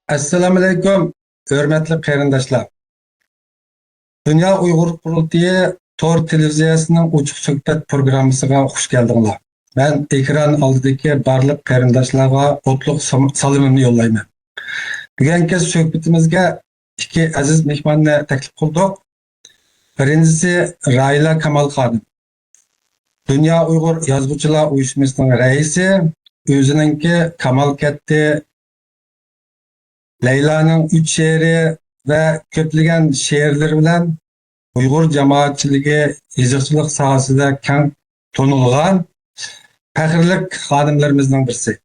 Assalamu alaykum, hörmətli qarindaşlar. Dünya Uyghur Qurultayı Tor televiziyasının uçuq söhbət proqramısına xoş gəldinizlər. Mən ekran aldidagi barlıq qarindaşlarga otluq salımımı yollayman. Bugünkü söhbətimizə iki aziz mehmanni təklif qildik. Birincisi Rayla Kamal Xanım. Dünya Uyghur Yazğıçılar Uyuşmasının rəisi, özününki Kamal Ketdi, Leyla'nın üç şehri ve köpligen şehirleri bilen Uyghur cemaatçiligi, yazıcılık sahasida keng tanılgan faxrlik xodimlarimizning birisi.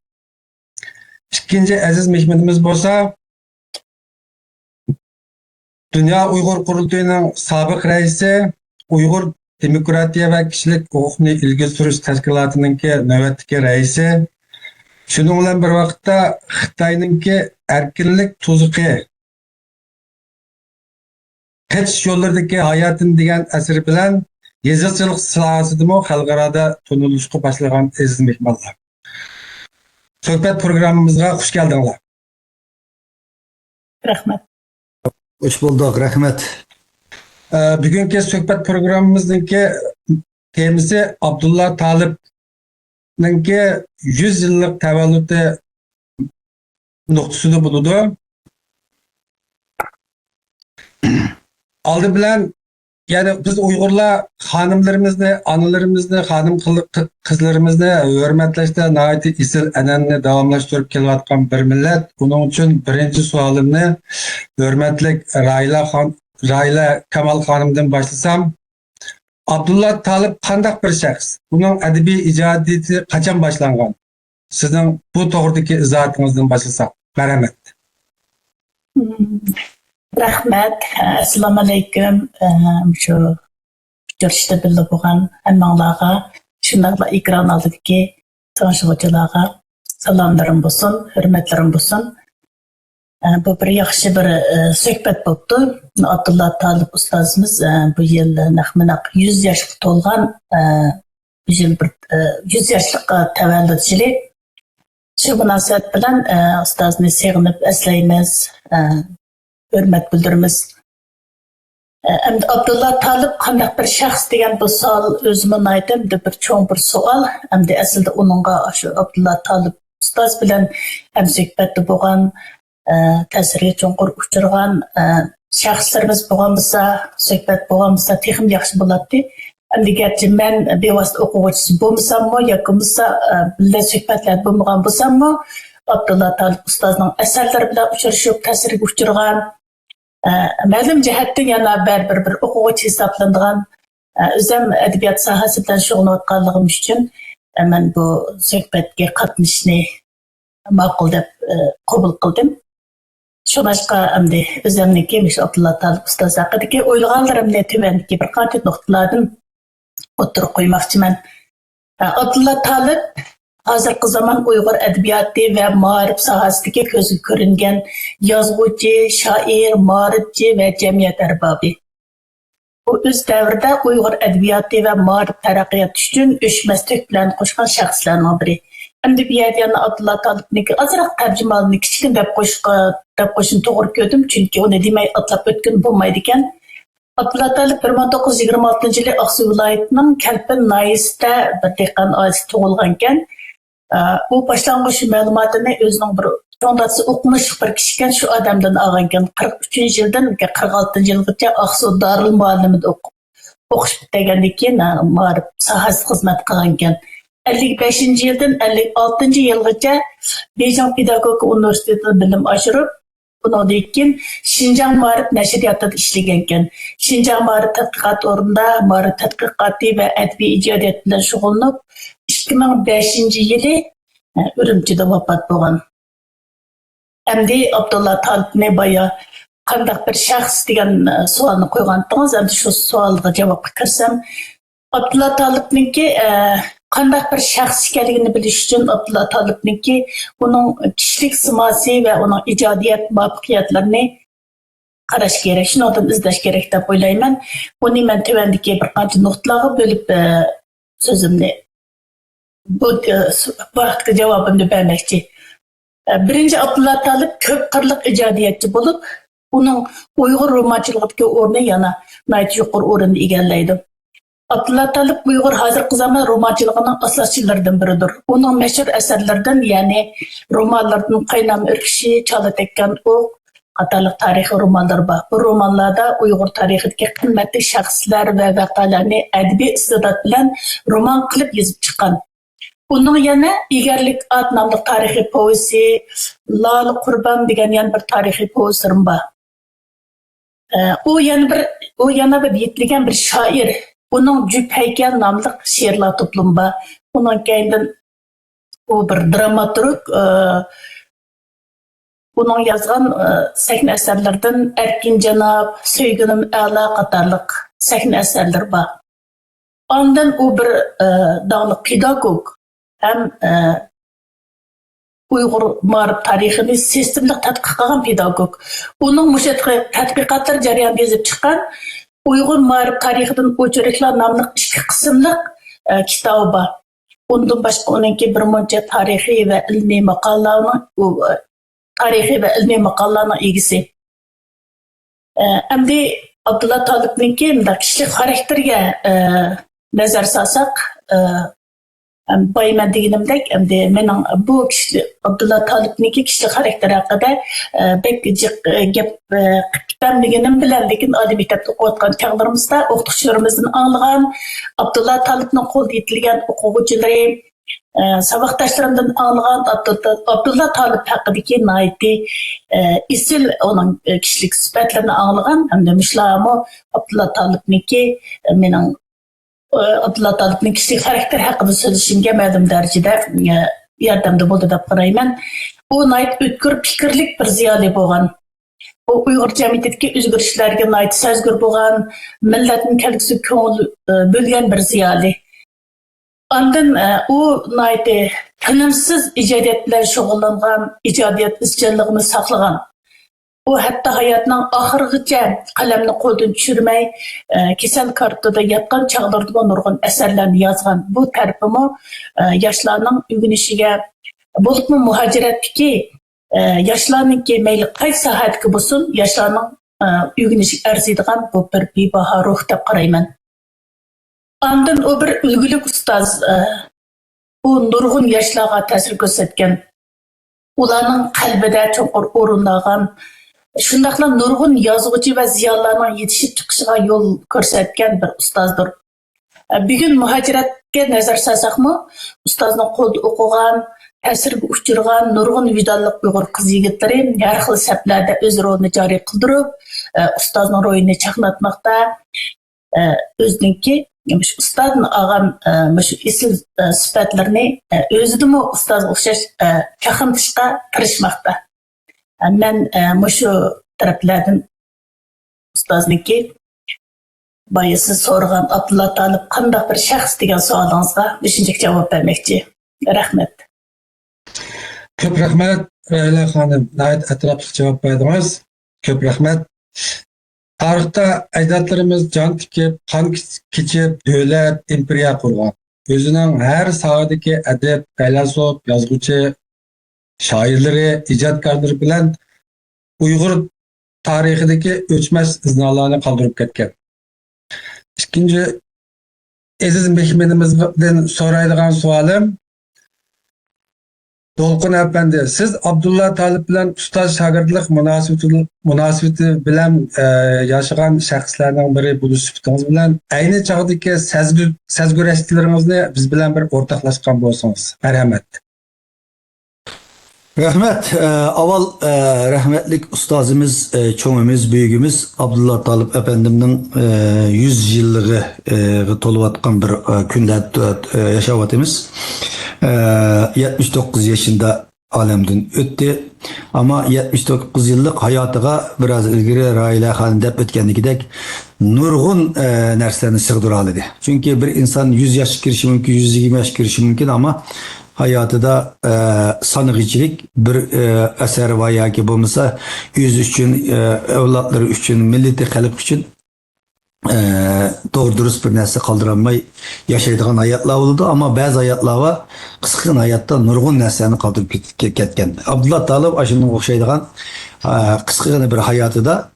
İkinci aziz mehmonimiz bolsa Dünya Uyghur Qurultayı'nın sobiq raisi, Uyghur Demokratiya ve Kişilik Huquqni ilgi surish tashkilotininki navbatdagi raisi. Şunun bilan bir vaqtda Xitoyninki erkinlik tuzuqi kaçış yollardaki hayatın degan asri bilan yazıcılık sohasidami xalqarada tunilishga boshlagan aziz mehmonlar. Suhbat programımızga xush keldinglar. Rahmet. Hoş bulduk, rahmet. Bugünkü suhbat programımızdaki temisi Abdullah Talib'ninki 100 yıllık tavalludi noktasında buludu. Aldı bilen yani biz Uygurlar hanımlarımızı, analarımızı, hanım kızlarımızı hürmetleşte nahayeti isil enenini devamlaştırıp kelayotgan bir millet. Bunun için birinci sualımni hürmetlik Rayla Kamal Hanım'dan başlasam. Abdullah Talib qandaq bir şəxs? Bunun ədəbi icadiyeti qaçan başlanğan? Sizin bu toğrudaki izahatınızdan başlasaq. Mərhəmət. Rahmet. Assalamu alaikum. Şu görüşte bildi buğan emmağlağa, şunlarla ekran aldıdaki tanışıqçılağa salamlarım bulsun, hürmetlerim bulsun. Bu bir yaxşı bir söhbət boptu. Abdullah Talib ustazımız bu yıl naqmınaq 100 yaşlı tolğan, bu yıl bir 100 yaşlıq təvəllüdçili. Şu münasibət bilan ustazını seğinib əsləyimiz, hürmet bildirimiz. Abdullah Talib qandaq bir şəxs degan bu sual özümün aydım, bir çoğun bir sual. Əslində onunla şu Abdullah Talib ustaz bilan söhbətdə bolğan ta'sirga cho'nqur uchirgan shaxslarimiz bo'lganmisa, suhbat bo'lganmisa texim yaxshi bo'ladi. Endi garchi men bevosita o'quvchisi bo'lmasammi yoki bo'lmasa birga suhbatlar bo'lmagan bo'lsammi, Abdullah Talib ustozning asarlari bilan uchrashib ta'sirga uchirgan ma'lum jihatdan yana baribir bir o'quvchi hisoblanadigan o'zim adabiyot sohasi bilan shug'ullanayotganligim uchun men bu suhbatga qatnashishni ma'qul deb qabul qildim. Şunaşqa əmdi özəmdəki Abdullah Talib ustaz haqidagi o'ylaganlarimni tövəndəki bir qancha nuqtalardan o'tirib qo'ymoqchiman. Abdullah Talib hozirgi zamon Uyg'ur adabiyoti va ma'rif sohasidagi ko'zga ko'ringan yozuvchi, shoir, ma'rifchi va jamiyat arbobi. Bu o'z davrida Uyg'ur adabiyoti va ma'rif taraqqiyoti uchun o'chmas tok bilan qo'shgan shaxslarning biri. Endi bu yerda yana Abdullah Talibniki azroq tarjimonini kichkin deb qo'shishni to'g'ri ko'rdim, chunki uni demay atlab o'tgan bo'lmaydi ekan. Abdullah Talib 1926-yili Aqsuv viloyatining Kalpin noyasida bir dehqon oilasida tug'ilgan ekan. U boshlang'ich ma'lumotini o'zining bir cho'ndasi o'qimishli bir kishi ekan, shu odamdan olgan ekan. 43-yildan 46-yilgacha Aqsuv Darul Muallimida o'qish bitirgandan keyin ma'rif sohasida xizmat qilgan ekan. 55-yildan 56-yilgacha Beijing Pedagogika universitetida bilim oshirib, bundan keyin Xinjiang Ma'rif nashriyotida ishlagan ekan. Xinjiang Ma'rif tadqiqot o'rnida ma'rif tadqiqoti va adabiy ijodiyot bilan shug'ullanib, 2005-yili Urumchida vafot bo'lgan. Endi Abdullah Talibni boya qandaq bir shaxs degan savolni qo'ygandingiz, endi shu savolga javob qirsam, Abdullah Talibniki qandaq bir shaxs ekanligini bilish uchun Abdullah Talibniki uning kishilik simosi va uning ijodiyat muvaffaqiyatlarini qarash kerak, shundan izlash kerak deb o'ylayman. Buni men tuvandagi bir qancha nuqtalarga bo'lib so'zimni bu vaqtga javobimni bermoqchi. Birinci Abdullah Talib köp qırlıq icadiyatçı bolup, onun Uyghur romançılığındaki ornu yana nayt yuqur orunu egalleydi. Abdullah Talib Uyghur hazırkı zaman romançılığının asasçılarından biridir. Onun meşhur eserlerden yani romanlardan Qaynam Ürküşi, Çalı Tekkan Oq, qatarlıq tarihi romanlar var. Bu romanlarda Uyghur tarixidagi qimmatli shaxslar va voqealarni adabiy iste'dod bilan roman qilib yozib chiqqan. Onun yana Egarlik at nomli tarixiy povesti, Lal Qurban degan yana bir tarixiy povestlarim bor. O yana bir yetilgan bir shoir. Onun Cüp Heykel nomli she'rlar to'plami bor. Onun keyindan o bir dramaturg, onun yazgan sahne eserlerden Erkin Cenab, Söygünüm Ala qatarlıq sahne eserler var. Ondan o bir dağlık pedagog hem Uyghur ma'rif tarixini sistemli tadqiq qilgan pedagog. Onun müşetki tadqiqatlar jarayonida yozib chiqqan Uyghur ma'rif tarixidan o'chiriklar nomli 2 qismliq kitobi bor. Undan boshqa uningki bir muncha tarixiy va ilmiy maqolalarning egisi. Endi Abdullah Talibninki kişilik xarakterga nazar solsak, bayman deganimdek, endi mening bu kişilik Abdullah Talibninki kişilik xarakteri haqida bek gap qilganligim bilan, lekin oliy maktabda o'qiyotgan chog'larimizda o'qituvchilarimizdan anglagan Abdullah Talibning qo'lda yetilgan o'quvchilari sabaqdaşlarımdan anlayan Abdullah Talib haqidagi naiti isil onun kişilik sıfatlarını anlayan hem de Müslümanı Abdullah Talib'ninki mening Abdullah Talib'nin kişilik xarakter haqida so'zlashimga ma'lum darajada yordamda bo'ldi deb qarayman. U nait o'tkir fikrlik bir ziyoli bo'lgan. O Uyghur jamiyatidagi o'zgarishlarga nait sezgir bo'lgan, millatning kelgusi ko'ngil bo'lgan bir ziyoli. Ondan u naiti tinimsiz ijodiyat bilan shug'ullangan, ijodiyat izchilligini saqlagan. O hatta hayatının ahırgıca qalamni qo'ldan tushirmay, kesel kartada yatgan chog'larda nurg'un asarlarni yozgan. Bu tarafimi yoshlarning o'rganishiga, bo'libmi muhojiratdagi yoshlarningki mayli qaysi sohadagi bo'lsin, yoshlarning o'rganishiga arziydigan bu bir bebaho ruh deb qarayman. Ondan o bir ulgulik ustoz, u nurg'un yoshlarga ta'sir ko'rsatgan, ularning qalbida cho'qur o'rinlagan, shundaqla nurg'un yozuvchi va ziyonlarning yetishib chiqishiga yo'l ko'rsatgan bir ustozdir. Bugun muhojiratga nazar solsakmi, ustozning qo'lda o'qigan, ta'sirga uchirgan nurg'un vijdonli Uyg'ur qiz yigitlari har xil saflarda o'z rolini joriy qildirib, ustozning ro'yini chaqnatmoqda, o'ziniki ustozning olgan shu isil sifatlarini o'zidimi ustozga o'xshash chaqintishga tirishmoqda. Men shu taraflardan ustozniki boya siz so'ragan Abdullah Talib qanday bir shaxs degan savolingizga shunchalik javob bermoqchi. Rahmat. Ko'p rahmat Rayla xonim, nayt atrofli javob berdingiz. Ko'p rahmat. Tarixda ajdodlarimiz jon tikib, qon kechib, davlat, imperiya qurgan. O'zining har sohadagi adib, faylasuv, yozuvchi, shoirlari, ijodkorlari bilan Uyg'ur tarixidagi o'chmas iznalarni qoldirib ketgan. Ikkinchi Aziz mehmonimizdan so'raydigan savolim, Dolqun efendi, siz Abdullah Talib bilan ustoz shogirdlik munosabati bilan yashagan shaxslarning biri bo'lish sifatingiz bilan ayni chog'dagi sezgurashchilaringizni biz bilan bir o'rtoqlashgan bo'lsangiz. Marhamat. Rahmet. Aval rahmetlik ustazımız, çoğumuz, büyüğümüz Abdullah Talib Efendim'nin 100 yıllığı toluvatkan bir günde yaşavatımız. 79 yaşında alemden öttü. Ama 79 yıllık hayatıga biraz ilgili Rayla Hanım dep ötkendikidek nurgun nerslerini sığdıralıdı. Çünkü bir insan 100 yaş girişi mümkün, 120 yaş girişi mümkün ama hayatıda sanıqçilik bir eser var ya ki bulmasa yüz üçün, evlatları üçün, milleti halk üçün doğru dürüst bir narsa qaldıranmay yaşaydigan hayatlar oldu ama bazı hayatlar var qısqın hayatda nurgun narsani qaldırıp ketken. Abdullah Talib aşının oxşaydigan qısqın bir hayatıda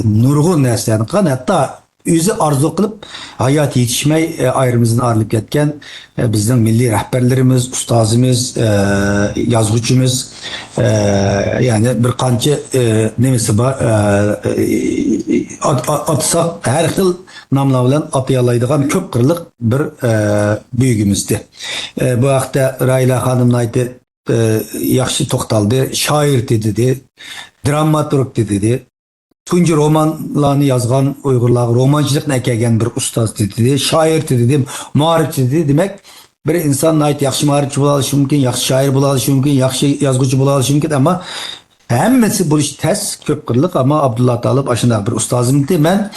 nurgun narsani qan hatta özü arzu qılıp hayat yetişmey ayrımızdan ayrılıp ketken bizden milli rehberlerimiz, ustazımız, yazgıcımız yani bir qancha nemesi var atsak her xil namlar bilan atayalaydigan köp qırlıq bir büyüğümüzdü. Bu haqda Rayla hanımın aytı yaxşı toxtaldı, şair dedi, dramaturg dedi. Tuncu romanlarını yazgan Uygurlar romancılıkla ekegen bir ustaz dedi, şair dedi, muharipçi dedi. Demek bir insan ait yaxşı muharipçi bulalışı mümkün, yaxşı şair bulalışı mümkün, yaxşı yazgıcı bulalışı mümkün ama hemmesi bu iş tez köp kırlık ama Abdullah Talib aşında bir ustazımdı. Ben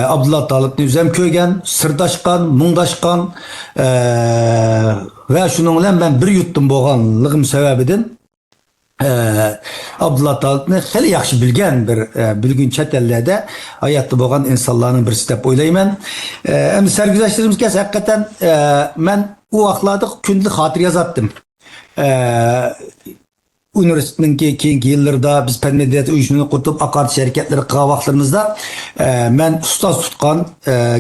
Abdullah Talib'ni üzem köygen, sırdaşkan, mungdaşkan ve şununla ben bir yuttum boğanlığım sebebidin. Abdullah Talib'ni heli yaxşı bilgen bir bilgin chet ellerde hayatda boğan insanların birisi dep oylayman. Hem sergüzeşlerimiz kes hakikaten ben o vaqtlarda kündlük hatır yazattım. Üniversitenin keyinki yıllarda biz fen medeniyeti uyuşumunu kurtup akart şirketleri qılan vaqtlarımızda ben ustaz tutkan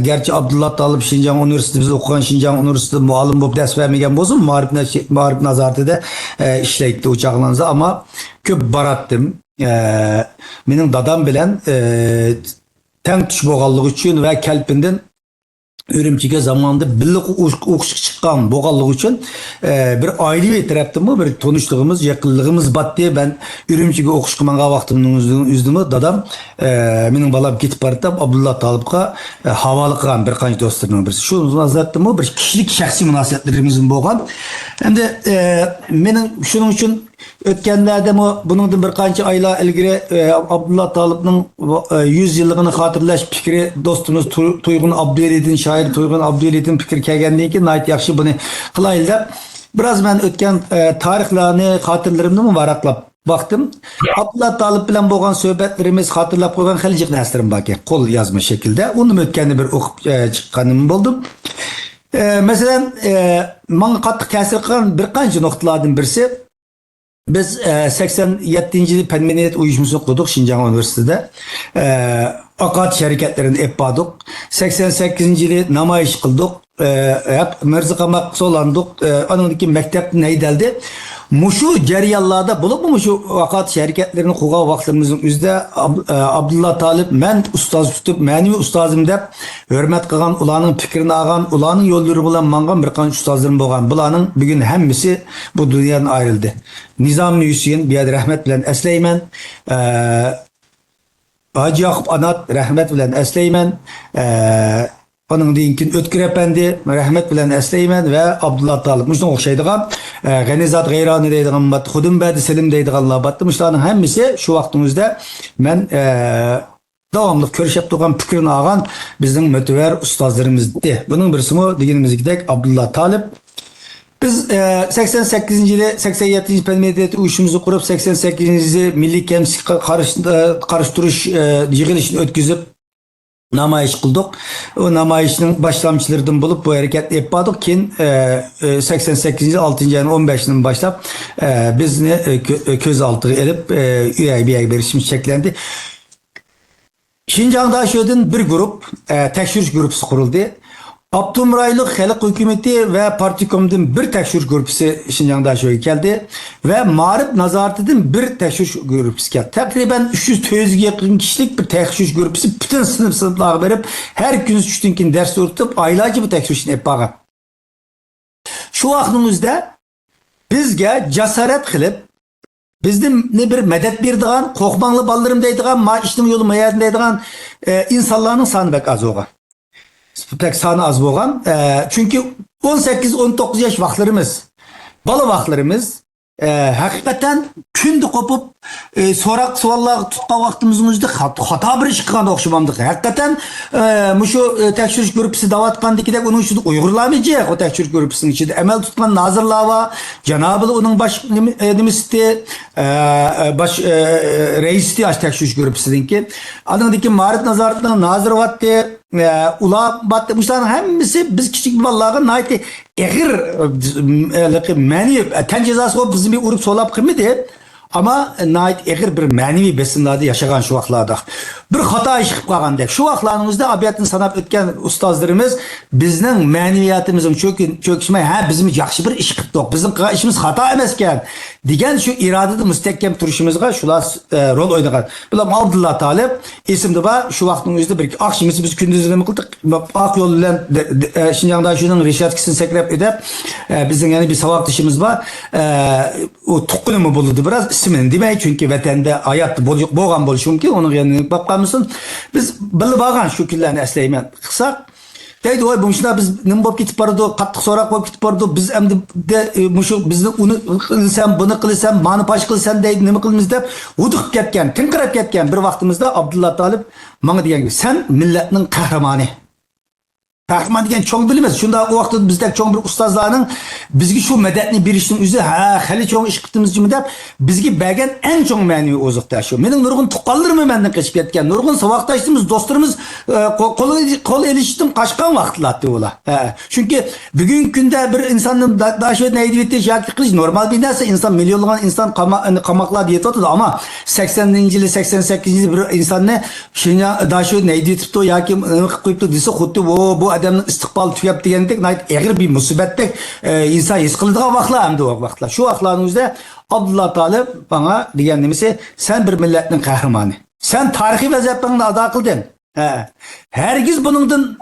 gerçi Abdullah Talib Şinjan Üniversitesi okuyan Şinjan Üniversitesi muallim bulup ders vermegen bozum Marif Nazarı'da işleydi uçaklarınızda ama köp barattım. Benim dadam bilen ten tuş boğallığı için ve kelpinden Ürümçi'ye zamanında birlik okuş çıkan boğallık için bir ailevi taraftan bir tanıştığımız, yakınlığımız battı. Ben Ürümçi'ye okuş kılmaya vaxtımın üzdümü dadam benim balam gitip barıtam Abdullah Talib'e havalı kılan bir kanç dostlarının birisi. Şunu anlattım bir kişilik şahsi münasebetlerimizin boğan. Hem de benim şunun için ötkenlerde bunun bir kança ayla ilgili Abdullah Talib'nin 100 yıllığını hatırlaş fikri dostumuz Tuygun Abdülhamid'in şair Tuygun Abdülhamid'in fikri kelgendiği ki nait yaxşı bunu kılayla biraz ben ötken tarihlerini hatırlarımda mı varaklap baktım. Abdullah Talib bilen boğan söhbetlerimiz hatırlap koygan helicik neslerim baki kol yazma şekilde. Onu ötkenli bir okup çıkanım buldum. Mesela bana katı tesir kılan bir kanca noktalardan birisi biz 87. Fen Medeniyet Uyuşmasını kurduk Şinjan Üniversitesi'de. Akat şirketlerini epadık. 88. yılı namayış kıldık. Hep merzikamak solandık. Anındaki mektep neydeldi? Muşu ceriyallarda bulup mu muşu akat şirketlerini kuğa vaxtımızın üzde Abdullah Talib men ustaz tutup meni ustazım dep hürmet kılan ulanın fikrini ağan ulanın yolları bulan mangan bir kan ustazlarım boğan bulanın bugün hemmisi bu dünyadan ayrıldı. Nizami Hüseyin bir rahmet bilen esleymen Hacı Yakup Anat rahmet bilen esleymen onun deyinkin Ötkür Efendi rahmet bilen esleymen ve Abdullah Talib müşten okşaydıgan Genizat Gayrani deydigan bat Xudim Badi Selim deydiganlar battı müştanın hemmisi şu vaktimizde ben davamlı körüşep tuğan fikrini ağan bizden mütever ustazlarımızdı. Bunun birisi mi diğerimiz gidek Abdullah Talib. Biz 88. yılı 87. Fen Medeniyeti uyuşumuzu kurup 88. Milli Kemsik karıştırış yığılışını ötküzüp namayış kıldık. O namayışın başlamçılarından bulup bu hareket yapadık ki 88. 6. ayın 15'inin başlap biz köz altı edip üye bir erişimiz çeklendi. Şinjan'da şöyle bir grup tekşiriş grubu kuruldu. Abdumraylık Halk Hükümeti ve Partikom'dan bir tekşiriş grubu Şinjan'da şöyle geldi ve Marif Nazarı'nın bir tekşiriş grubu geldi. Takriben 300 yakın kişilik bir tekşiriş grubu bütün sınıflara verip her gün üçtünkin ders öğretip aylarca bu tekşirişini yapar. Şu vaxtımızda bizge cesaret kılıp bizden ne bir medet berdiğen, korkmanlı ballarım deydiğen, ma işlim yolu mayadın deydiğen insanların sanı pek az olgan. Pek sanı az olgan. Çünkü 18-19 yaş vaxtlarımız, balı vaxtlarımız hakikaten kündü kopup sorak savollarga tutgan vaqtimizning o'zida xato bir ish qilgan o'xshamamdik. Haqiqatan shu tekshirish gruppasi davatgandikidek uning ichida Uyg'urlarmi yo'q, o tekshirish gruppasining ichida amal tutgan nazirlar va janobi uning bosh nimasi baş reisdi aş tekshirish gruppasidagi. Adındaki Ma'rif nazoratining naziri vatdi, ular batmışların hemmisi biz küçük balalarga nayti egir mani tan cezası o bizim bir urup solap kıymedi. Ama nait egir bir manevi besinlarda yaşagan şu vaqtlarda bir hata iş qilib qolgandek. Şu vaqtlarimizda abiyatini sanab o'tgan ustozlarimiz bizning ma'naviyatimizni cho'kishmay, ha bizim yaxshi bir ish qildik. Bizning ishimiz xato emas ekan degan shu irodada mustahkam turishimizga shular rol o'ynagan. Bular Abdulla Talib esimda bor. Shu vaqtning o'zida bir akşamisi biz kunduzini nima qildik? Oq yo'l bilan Şinjan'da shuning reshatkasini sakrab edib, bizning yana bir savol ishimiz bor. O tuqqunimi bo'ldi biraz. İsmini demeyi çünkü vatanda hayat bo'lgan bo'lishi mumkin. Onun yanına bakmamızın biz bilib olgan shu kunlarni eslayman qilsak deydi voy bu shuna biz nima bo'lib ketib bordi, qattiq so'roq bo'lib ketib bordi. Biz endi shu bizni uni qilsam, buni qilsam, mani pash qilsam deydi, nima qilamiz deb uduqib ketgan, tinqirab ketgan bir vaqtimizda Abdulla Talib menga degan gibi sen millatning qahramoni. Kahraman degan cho'ng bilamiz. Shunda o vaqtda bizdek cho'ng bir ustozlarning bizga shu madatni berishning o'zi hali cho'ng ish qilibmiz deb bizga bergan eng cho'ng ma'naviy oziqda shu. Mening nurg'un tuqqanlarim mendan qochib ketgan, nurg'un saboqdoshimiz, do'stlarimiz qo'l elishdim qochgan vaqtlarda ular. Chunki bugungi kunda bir insonni dashvat naydi yoki qilish normal bir narsa. İnsan milyonlagan insan qamoqlarda yetadi, ama 80-yili 88-yili bir insonni shunga dashvat naydi etibdi yoki nima qilib qo'yibdi desa, xuddi bu adamın istiqbal tüyap degandek egir bir musibatdek insan his qiladigan vaqtlar hamda o vaqtlar. Shu vaqtlarning o'zida Abdulla Talib bana degan nimasi sen bir millatning qahramoni. Sen tarixiy vaziyatlarni ado qilding. Hergiz buningdan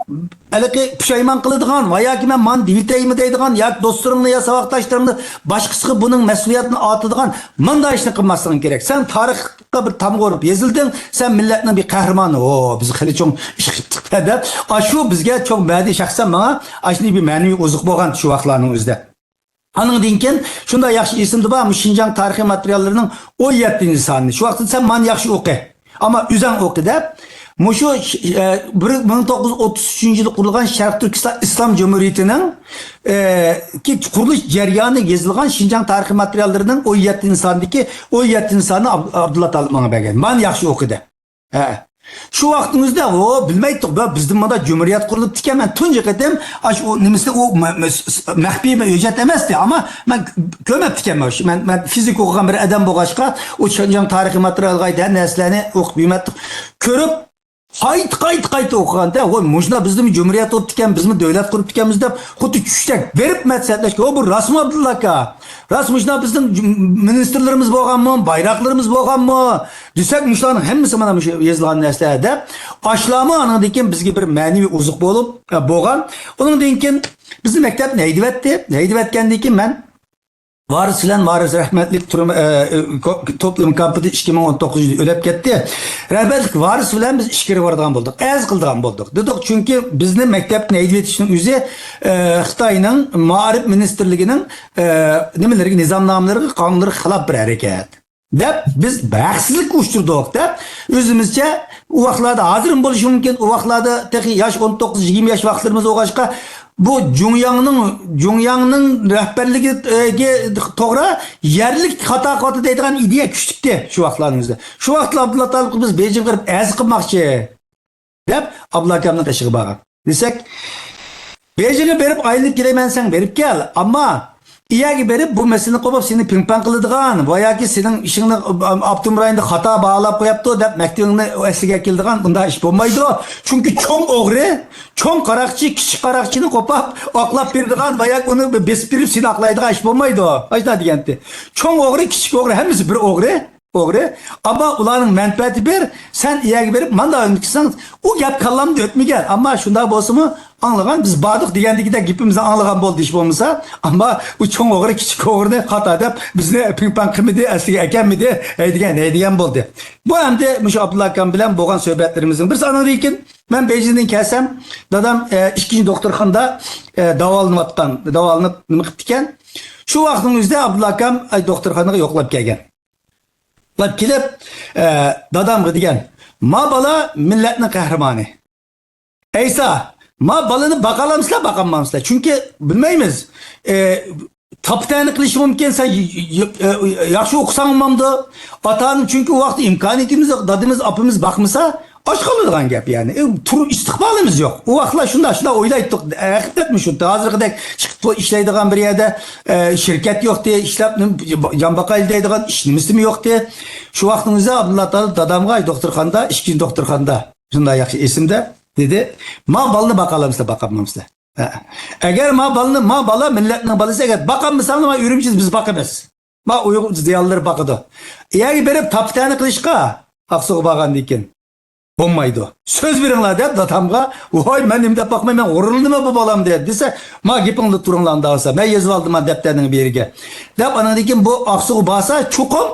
alaqi pushaymon qiladigan va yoki men man divitaymi deydigan yoki do'stlaringni yo saboqdoshlaringni boshqasiga buning mas'uliyatini ortadigan bunday ishni qilmasliging kerak. Sen tarixga bir tamg'a urib yozilding, sen millatning bir qahramoni. Biz hali cho'ng ish qildik deb. Shu bizga cho'ng ba'di shaxsan menga ashni bir ma'naviy oziq bo'lgan shu vaqtlarning o'zida. Anından keyin shunday yaxshi esimda bor, Şinjan tarixiy materiallarining 17-sonni. Shu vaqtda sen men yaxshi o'qi, ama üzən o'qi deb Muşu 1933 yılı kurulan Şarkı Türkistan İslam Cumhuriyeti'nin ki kuruluş ceryanı yazılgan Şinjan tarihi materyallerinin o 17 insanı Abdullah Talib bana bergen. Ben yaxşı okudu. Şu vaqtimizda o bilmeydik bizden bana Cumhuriyet kurulup diken ben tunca kadem o nimesi o mahbi ve ücret emezdi ama ben kömep diken ben fizik okuyan bir adam boğaşka o Şinjan tarihi materyalgaydı her neslerini okup büyümettik. Körüp Qayt o'qiganda, "Voy, mujna bizni Cumhuriyet olib dikan, bizni davlat qurib dikanmiz" deb xuddi tushdak berib maslahatlashga, "O bu rasm Abdulla aka. Rasm mujna bizning ministrlarimiz bo'lganmi, bayroqlarimiz bo'lganmi?" desak, mujlarning hammasi mana shu yozilgan narsa deb, ashlama andan keyin bizga bir ma'naviy oziq bo'lgan. Undan keyin bizni maktab neydivatgandan keyin men Varis rahmetlik toplum kampıda 2019 yılı ölüp gitti. Rahmetlik Varis bilen biz işkiri vardan bulduk. Ez kıldıgan bulduk. Dedik çünkü bizim mektep neydi yetişinin üzeri Xitay'ın Ma'rif Ministerliğinin nizamnamaları, kanunları xilap bir hareket. Dep biz baksızlık uçturduk dep özümüzce o vaxtlarda hazırım buluşu mümkün. O vaxtlarda tek yaş 19-20 yaş vaxtlarımız oğaşka bu Jungyang'ның rehberliği toğra yerlik hata deydiğen ideya küçüktü şu vaxtlarımızda. Şu vaxtlar Abdullah Talib biz Beijing qırıp ez qılmakçı dep Abdullah Kam'dan teşekkür bağa. Desek Beijing'e berip aylık giremensen berip gel ama İyagi berip bu meseleni qo'yib seni ping-pong qiladigan va yoki sening ishingni Abdumrayinda xato bağlab qo'yapti deb maktabingni asliga keldigan bunday ish bo'lmaydi. Chunki cho'ng o'g'ri, cho'ng qaraqchi, kichik qaraqchini qo'pab, oqlab beradigan va yoki uni besib berib seni oqlaydigan ish bo'lmaydi. Aytadi degandi. Cho'ng o'g'ri, kichik o'g'ri, hammasi bir o'g'ri. Ama ularning manfaati bir, sen iyagi berib, manda o'ynaysan, u gap kallamda o'tmagan. Amma shunday bo'lsa-mu, anlagan biz bardık degandikida gapimizni anlagan bo'ldi ish bo'lmasa, amma u cho'ng o'g'ri, kichik o'g'rini xato deb bizni ping-pong qilmidi, asliga ekanmidi, degan bo'ldi. Bu hamda Mush Abdulla akam bilan bo'lgan suhbatlarimizning bir sanadi ekan. Men Beijingdan kelsam, dadam ikkinchi doktorxonada davolanib nima qilib ekan. Shu vaqtning o'zida Abdulla akam doktorxonaga yo'qlab kelgan. Ular kelib, dadamga degan, ma bola millatning qahramoni. Eysa, ma balani baqalamsizlar, baqamamsizlar. Chunki bilmaymiz. Taptani qilish mumkin, sen yaxshi o'qisang bo'lmamdi. Otaning chunki u vaqt imkoniyatimiz yo'q, dadimiz, apamiz baqmasa, och qoladigan gap yani. Turib istiqbolimiz yo'q. U vaqtlar shunda o'ylaydik. Haqiqatmi shu? Hozirgidek chiqib ishlaydigan bir yerda shirkat yo'qdi, ishlab jambaqal deydigan ishimiz yo'qdi. Shu vaqtimizda Abdulla Taala dadamga doktorxonada, ishkin doktorxonada, shunday yaxshi esimda dedi. Ma balni baqalamsizlar, baqamamsizlar. Eğer ma bala milletinin balası eğer bakamısan ama ürümçiz biz bakamaz. Ma Uygur ziyalları bakıdı. Eğer berip taptani kılışka aksuğu bakan diken. Olmaydı. Söz verinler deyip datamga oy ben imde bakmayım ben oruldu mu bu balam deyip dese ma gipinli turunlan dağılsa ben yazıp aldım ha defterinin bir yerine. Deyip ana diken bu aksuğu basa çukum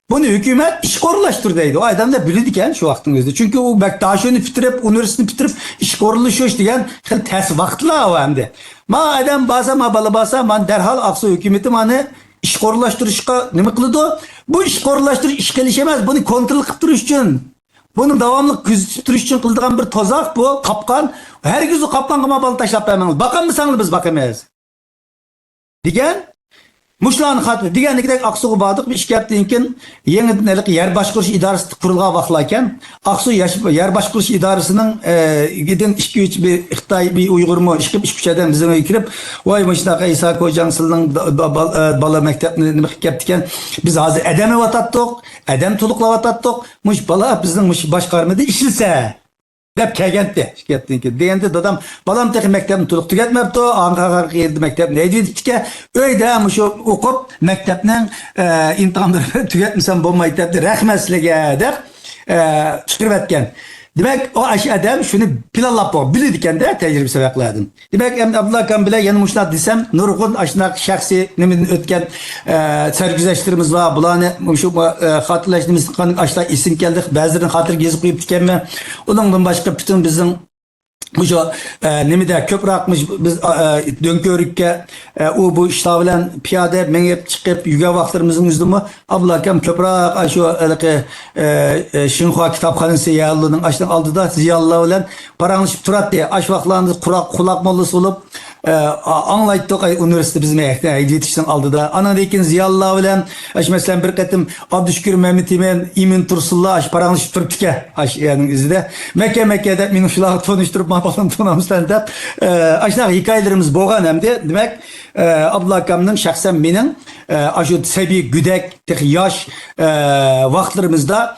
bunu hükümet iş korullaştırdıydı. O adam da bilirdiken şu vaktin özde. Çünkü o Bektaşı'nı bitirip, üniversitesini bitirip iş koruluşuyor diyen ters vaktla o hem de. Ma adam basa, ma balı basa, man derhal aksu hükümeti manı iş korullaştırışka ne mi kılıdı? Bu iş korullaştırış iş gelişemez. Bunu kontrol kıptırış için. Bunu devamlı küzdürüş için kıldığın bir tozak bu. Kapkan. Her gözü kapkan kama balı taşlap vermemiz. Bakan mısın biz bakamayız. Digen. Muşlan xatı deganlikdek Aksu'ga bardık bir iş yaptığınken yeni yer başkuruş idaresi kurulga baklarken Aksu yer başkuruş idaresinin gidin işki üç bir Xitay bir Uygur mu işki iş güçeden bizime kirip vay maşına İsa Kocansıl'ın bala mektebini yaptıkken biz hazır edeme vatattık edem tulukla vatattık muş bala bizden muş başkarmada işilse dep kelgenti şikayettinki deyende dadam balam tek mektebini tuluq tügetmepti Ankara'ya geldi mektep neydi dedikçe öyle şu okup mektepten imtihanları tügetmişsem bulmayı dedi rahmet sizlege der çıkırıp etken. Demek o adam şunu planlap o bilirdiken de tecrübe sebeplerdim. Demek Abdullah Kan bile yanılmışlar desem Nurgun aşnak şahsi nemin ötken sergüzeştirimiz var. Bulanı şu hatırlaştığımız aşnak isim geldik. Bazılarının hatır gezip koyup tükenme. Ondan başka bütün bizim bu nemide köprü akmış biz dönkörükke bu iştavilen piyade menip çıkıp yüge vaxtlarımızın üzdümü ablakem köprü şu Şinhua kitaphanesi yağlının aştan aldı da ziyallah olan paranlaşıp turat diye aş vaxtlarınız kulak mollusu olup anlaytık üniversite bizim yetişten aldı da anadayken ziyallah olan mesela bir katım Abdüşkür Mehmet İmen İmin Tursullah aş paranlaşıp turup tüke aş yani izide Mekke'de minuşlar konuşturup falan tonamızdan da aşağı hikayelerimiz boğan hem de demek Abdullah Kam'ın şahsen benim aşağı sebi güdek yaş vaxtlarımızda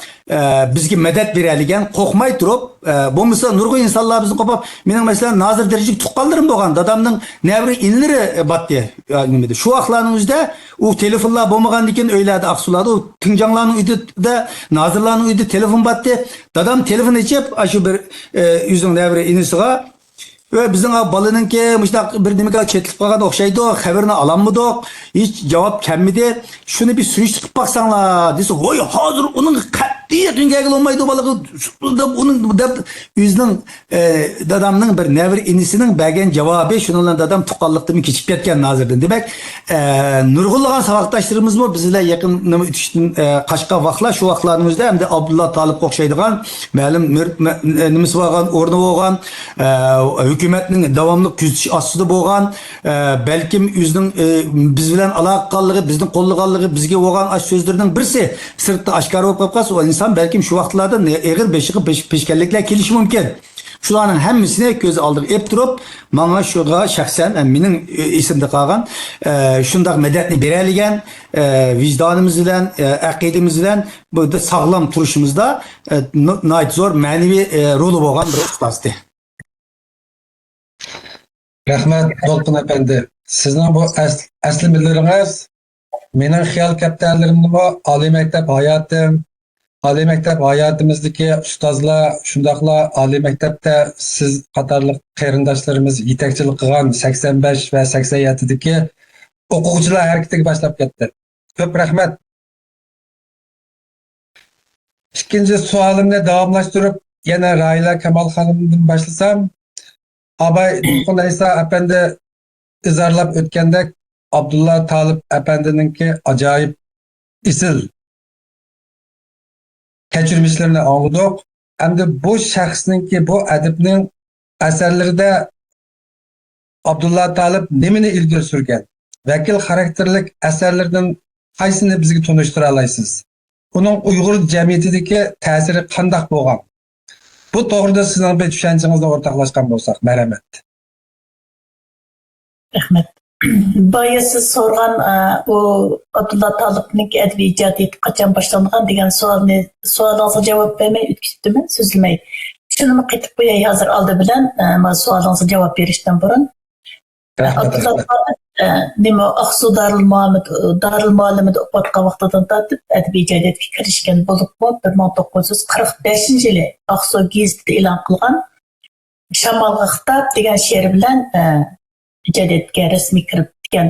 bizge medet vereligen kokmay durup bu mesela nurgu insanlar bizni kopap benim mesela nazır derecik tuqqanlarım boğan dadamның nevri inleri battı yani şu vaxtlarımızda o telefonlar bolmagan diken öyledi aksulады o tıncanlarның uydu da nazırlarның uydu telefon battı dadam telefon içip aşağı bir yüzün nevri inisiga ve bizim balının ki müştak bir demek çetlip kalgan okşaydı haberini alanmadık hiç cevap gelmedi şunu bir sürüştürüp baksanlar dese oy hazır onun katliye dünyaya olmaydı balığı onun yüzünün dadamның bir nevr inisinin belgen cevabı şununla dadam tukallıktı mı keçip ketken nazırdan demek nurgullagan sabaktaşlarımız mı bizle yakın ütüştün kaşka vakla şu vaklarımızda hem de Abdullah Talip okşaydıgan malum nimiz vargan ornu olgan hükümetinin devamlı küzüş asılı boğan belki yüzünün biz bilen alakalığı bizden kolluğalığı bizge boğan aş sözlerinin birisi sırtta aşkarı olup kalsa o insan belki şu vaxtlarda eğer peşkellikler kelişi mümkün. Şuların hemmisine göz aldık. Hep durup bana şuğa şahsen benim isimde kalgan şundak medetini bereligen vicdanımız ile akidemiz ile burada sağlam turuşumuzda nait zor manevi rolü boğan bir ustastı. Rahmat Dolqin Efendi. Sizin bu asli bildiriniz mening xiyol kaptarlarimni bu oliy maktab hayotimizdagi ustozlar shundoqla oliy maktabda siz qatorli qarindoshlarimiz yetakchilik qilgan 85 va 87dagi o'quvchilar harakatiga boshlab ketdi. Ko'p rahmat. İkinci sualimni davomlashtirib yana Raila Kamal xonimdan boshlasam Abay Dolqin Isa Efendi izarlab o'tgandek Abdullah Talip Efendininki acayip isil kechirmişlerini anladık. Hem de bu şahsınki, bu edibning eserlerinde Abdullah Talib nemini ilgili sürgen? Vakil karakterlik eserlerden kaysini bizga tanıştıra alaysiz? Onun Uyghur cemiyetideki tesiri qandaq bo'lgan? Bu to'g'rida sizning bir tushanchangizni o'rtoqlashgan bo'lsak, marhamat. Rahmet. Bayı siz sorgan o Abdullah Talib'nin edebi icadiyeti kaçan başlangan degan sualınıza cevap vermeyi ütküttüm mü? Sözlemeyi. Şunu mu qetip koyay hazır aldı bilen sualınıza cevap verişten burun. Abdullah Talib nima Aksu Darul Muallimida o'qiyotgan vaqtidan tortib adabiy ijodiyatga kirishgan bo'libmi 1945 yili Aksu gazetida e'lon qilgan Shamolga xitob degan she'ri bilan ijodiyatga rasmiy kirib ketgan.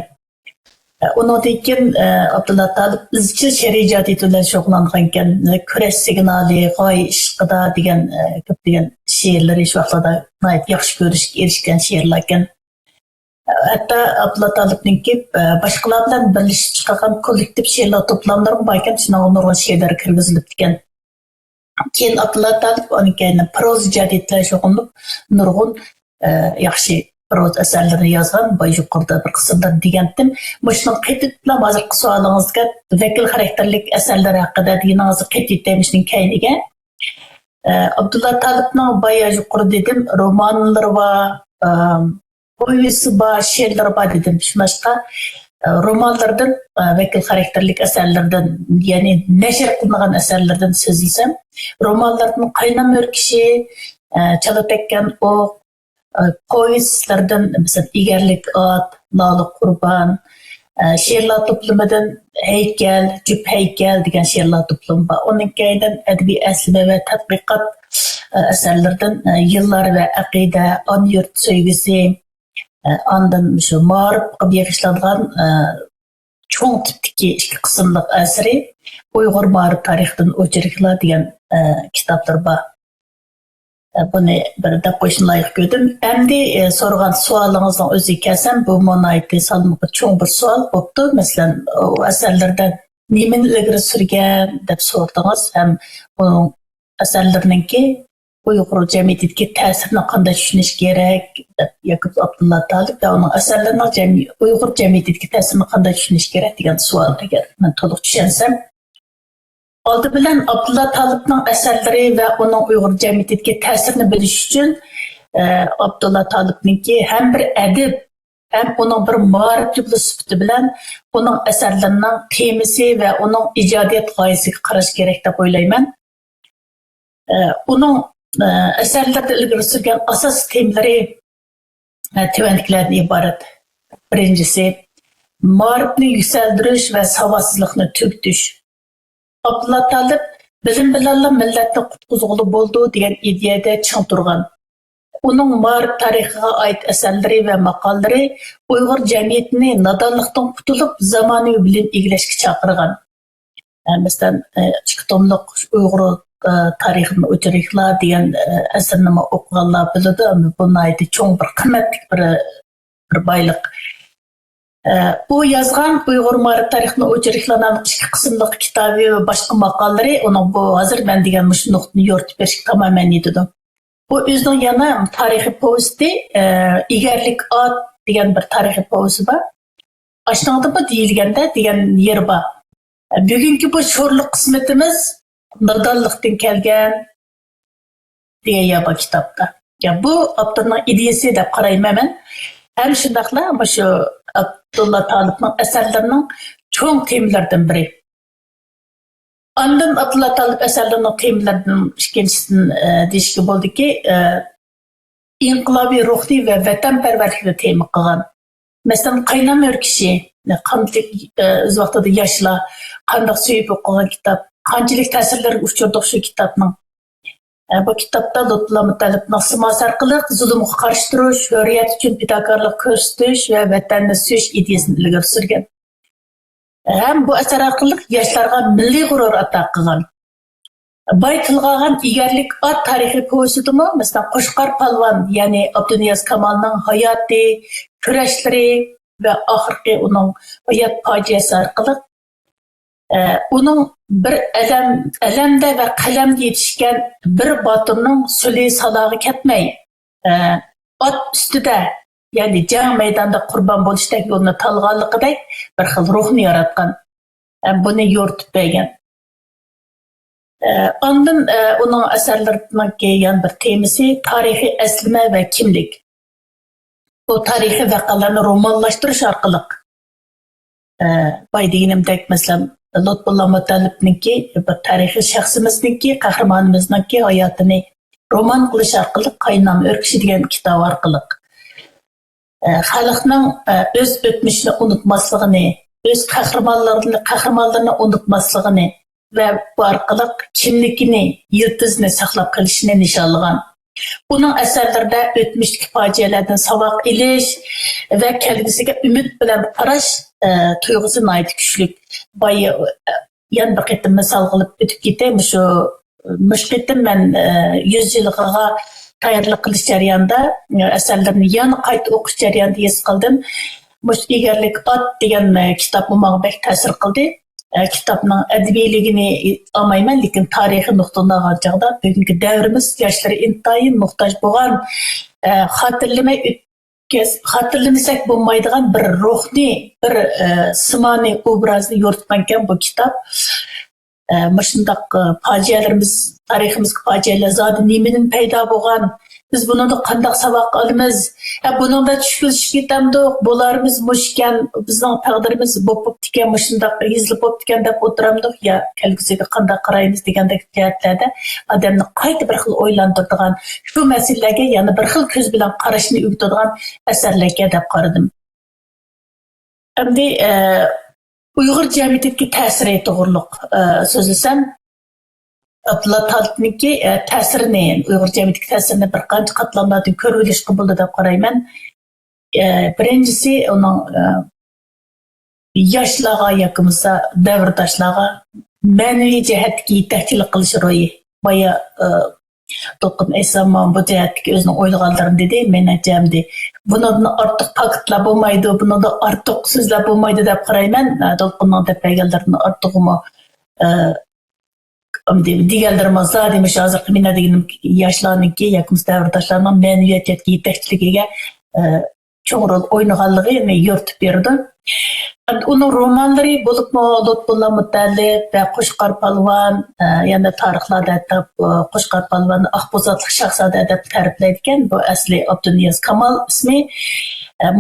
Undan keyin Abdullah Talib izchil she'riy ijodiyat bilan shug'ullangan ekan. Kurash signali, g'oya ishqida degan ko'plagan she'rlari shu vaqtda yaxshi ko'rishga erishgan she'rlar ekan. Hatta Abdullah Talib'ninki başkalar bilan birleşip çıkargan kollektif she'rlar to'plamlari bor ekan, shuna nurg'un she'rlar kirgizilib ketgan. Keyin Abdullah Talib onikayni proz ijodiyatlar shug'ullanib nurg'un yaxshi proz asarlarni yozgan, boy yuqorida bir qismda degandim. Mushuni qaytib bilan hozirgi savolingizga vakil xarakterlik asarlar haqida deganingizni qaytib aytishning kayniga Abdullah Talibning boy yuqori dedim, romanlari va Oyusu var, şiirler var dedim. Şunlaşka romanlardan, vakil karakterlik eserlerden, yani neşir kılınan eserlerden sözlesem, romanlardan Kaynam Örkişi, Çalıtekken o povestlerden, mesela İgerlik At, Lalı Kurban, şiirler toplumundan Heykel, Cüp Heykel degan şiirler toplumu var. Onun kayından edebi eslime ve tatbikat eserlerden Yıllar ve Akide, An Yurt Söygüsü, Andan şu mağrib qilib yig'ishlangan cho'ng tipdagi ikki qismliq asri Uyg'ur ma'rif tarixidan o'chiriklar degan kitoblar bor. Buni bir deb qo'yishni loyiq ko'rdim. Endi so'ragan savolingizni o'ziga kelsam, bu monaytli salmoqli cho'ng bir savol bo'pti. Masalan, o asarlardan nimani ilgari surgan deb so'radingiz. Ham uning asarlarininki Uyghur cemiyetiga ta'sirini qanday tushunish kerak yoki Abdullah Talib va uning asarlarining Uyghur cemiyetiga ta'sirini qanday tushunish kerak degan savol agar men to'liq tushunsam. Oldi bilan Abdullah Talibning asarlari va uning Uyghur cemiyetiga ta'sirini bilish uchun Abdullah Talibningki ham bir adib hem uning bir ma'rif sifati bilan uning asarlarining temasi va uning ijodiyat g'oyasiga qarash kerak deb o'ylayman. Uning eserlerde ilgili sürgen asas temelleri tüvenliklerden ibaret. Birincisi, ma'rifni yükseldiriş ve savadsızlıkni tügütüş. Abdullah Talib bilim bilanla milletni qutquzg'uli bo'ldi degan ideyada ching turgan. Uning ma'rif tarixiga oid asarlari va maqollari Uyg'ur jamiyatini nodonlikdan qutulib zamonaviy bilim egallashga chaqirgan. Masalan, ikki tomliq Uyg'ur tarixini o'chiriklar degan asarni o'qiganlar biladi, bunday cho'ng bir qimmatli bir boyliq. U yozgan Uyg'ur ma'rif tarixini o'chiriklarning ikki qismliq kitobi va boshqa maqollari uning bu hozir men degan mush nuqtani yoritib berishga tamoman yetadi. Bu o'zining yana tarixiy povesti Egarlik At degan bir tarixiy povesti bor. Ashnoda bu deyilganda degan yer bor. Bugungi bu sho'rliq qismatimiz nodonlikdan kelgan degan yaba kitobda. Ya bu Abdullah ideyasi deb qarayman men. Hem shundaqla shu Abdullah Talibning asarlarining cho'ng temalaridan biri. Ondan Abdullah Talib asarlarining temalaridan ikkinchisidan deyishga bo'ldiki, inqilobiy ruhli va vatanparvarlikni tema qilgan. Masalan, Qaynam Örkişi, qanday o'z vaqtida yoshlar qanday suyib o'qigan kitob, qanchalik ta'sirlarga uchirdik shu kitobning. Bu kitobda Lutfullo Mutalibning siması orqali zulmga qarshi turish, hurriyat uchun fidokorlik ko'rsatish va vatanni suyish ideyasini ilgari surgan. Ham bu asar orqali yoshlarga milliy g'urur ato qilgan. Boy tilg'agan Egarlik At tarixiy povestidimi, masalan, Qo'shqor Palvon, ya'ni Abduniyaz Kamolning hayoti, kurashlari va oxirgi uning hayot fojiasi orqali Onun bir elemde ve kalemde yetişken bir batının süleyi salağı ketmeyi at üstüde yani can meydanda kurban bo'lishdak yolunu talğanlıqıday bir xil ruhunu yaratkan. Bunu yo'rtib bergan. Ondan onun eserlerindeki yan bir temisi tarihi eslime ve kimlik. Bu tarihi vakalarını romanlaştırış arkalık. Bay deyinimdek mesela Lutfullah Mutalib'ninki bir tarihi şahsımızninki, kahramanımızninki hayatını roman kılış arkalık, Qaynam Örküşü degan kitap arkalık. Xalqning öz ötmüşünü unutmaslığını, öz kahramanlarını unutmaslığını ve bu arkalık kimlikini, yıldızını saklap kalışını nişanlagan. Bunun eserlerde ötmüşteki facialardan savak iliş ve kelgisiga ümit bilen qaraş tuygusu naydı güçlük. Bayı yan bir qitim misal qılıp ötüp giteyim şu müşkitim ben 100 yıllığa tayyorlik qilish jarayonida eserlerini yana qayta o'qish jarayonida his qildim. Mush egarlik ot degan kitap menga bek ta'sir qildi. Kitapның әдебийлігіне алмаймын, lekin тарихи nuqtadan алған чагда бүгінгі дәврimiz yoshlar intayin muhtoj bo'lgan, xatirlamasak bo'lmaydigan bir ruhni, bir simoniy obrazni yo'ritgan ekan bu kitap. Shundaq fojialarimiz, tariximizga fojialar zodi nimadan paydo bo'lgan, biz bundan qanday saboq olamiz? Buningda tushunishib ketamdik, bularimiz mushkan, bizning taqdirimiz bo'lib ekan, shundaq yozilib bo'lib ekan deb o'tiramdik, yo kelgusiga qanday qaraymiz degandek jihatlarda odamni qayta bir xil o'ylantiradigan, shu masalalarga yana bir xil ko'z bilan qarashni o'rgatadigan asarlarga deb qaradim. Endi Uyg'ur jamiyatiga ta'siri to'g'riliq so'zlasam, Abdullah Talib'ninki ta'sirini, Uyg'ur jamiyatiga ta'sirini bir qancha qatlamlardan ko'rib olishga bo'ldi deb qarayman. Birinchisi uning yoshlarga yoki davrdoshlarga ma'naviy jihatga yetakchilik qilish ro'yi. Boya To'qin Esamon bu jihatga o'zining o'ylaganlarini dedi, menimcha bundan ortiq faktlar bo'lmaydi, bundan ortiq so'zlar bo'lmaydi deb qarayman. To'qinning deb berganlarini ortiqmi deganlarimiz demiş hozir mina degan yoshlarniki yoki davrdoshlarning ma'naviyatga yetakchiligiga cho'ng rol o'ynaganligini yo'rtib berdi. Uning romanlari bo'libmi Lutfullah Mutalib va Qo'shqor Polvon, yana tarixlarda Qo'shqor Polvonni Aqbozodlik shahzoda deb ta'riflaydi ekan. Bu asli Abduniyaz Kamal ismi.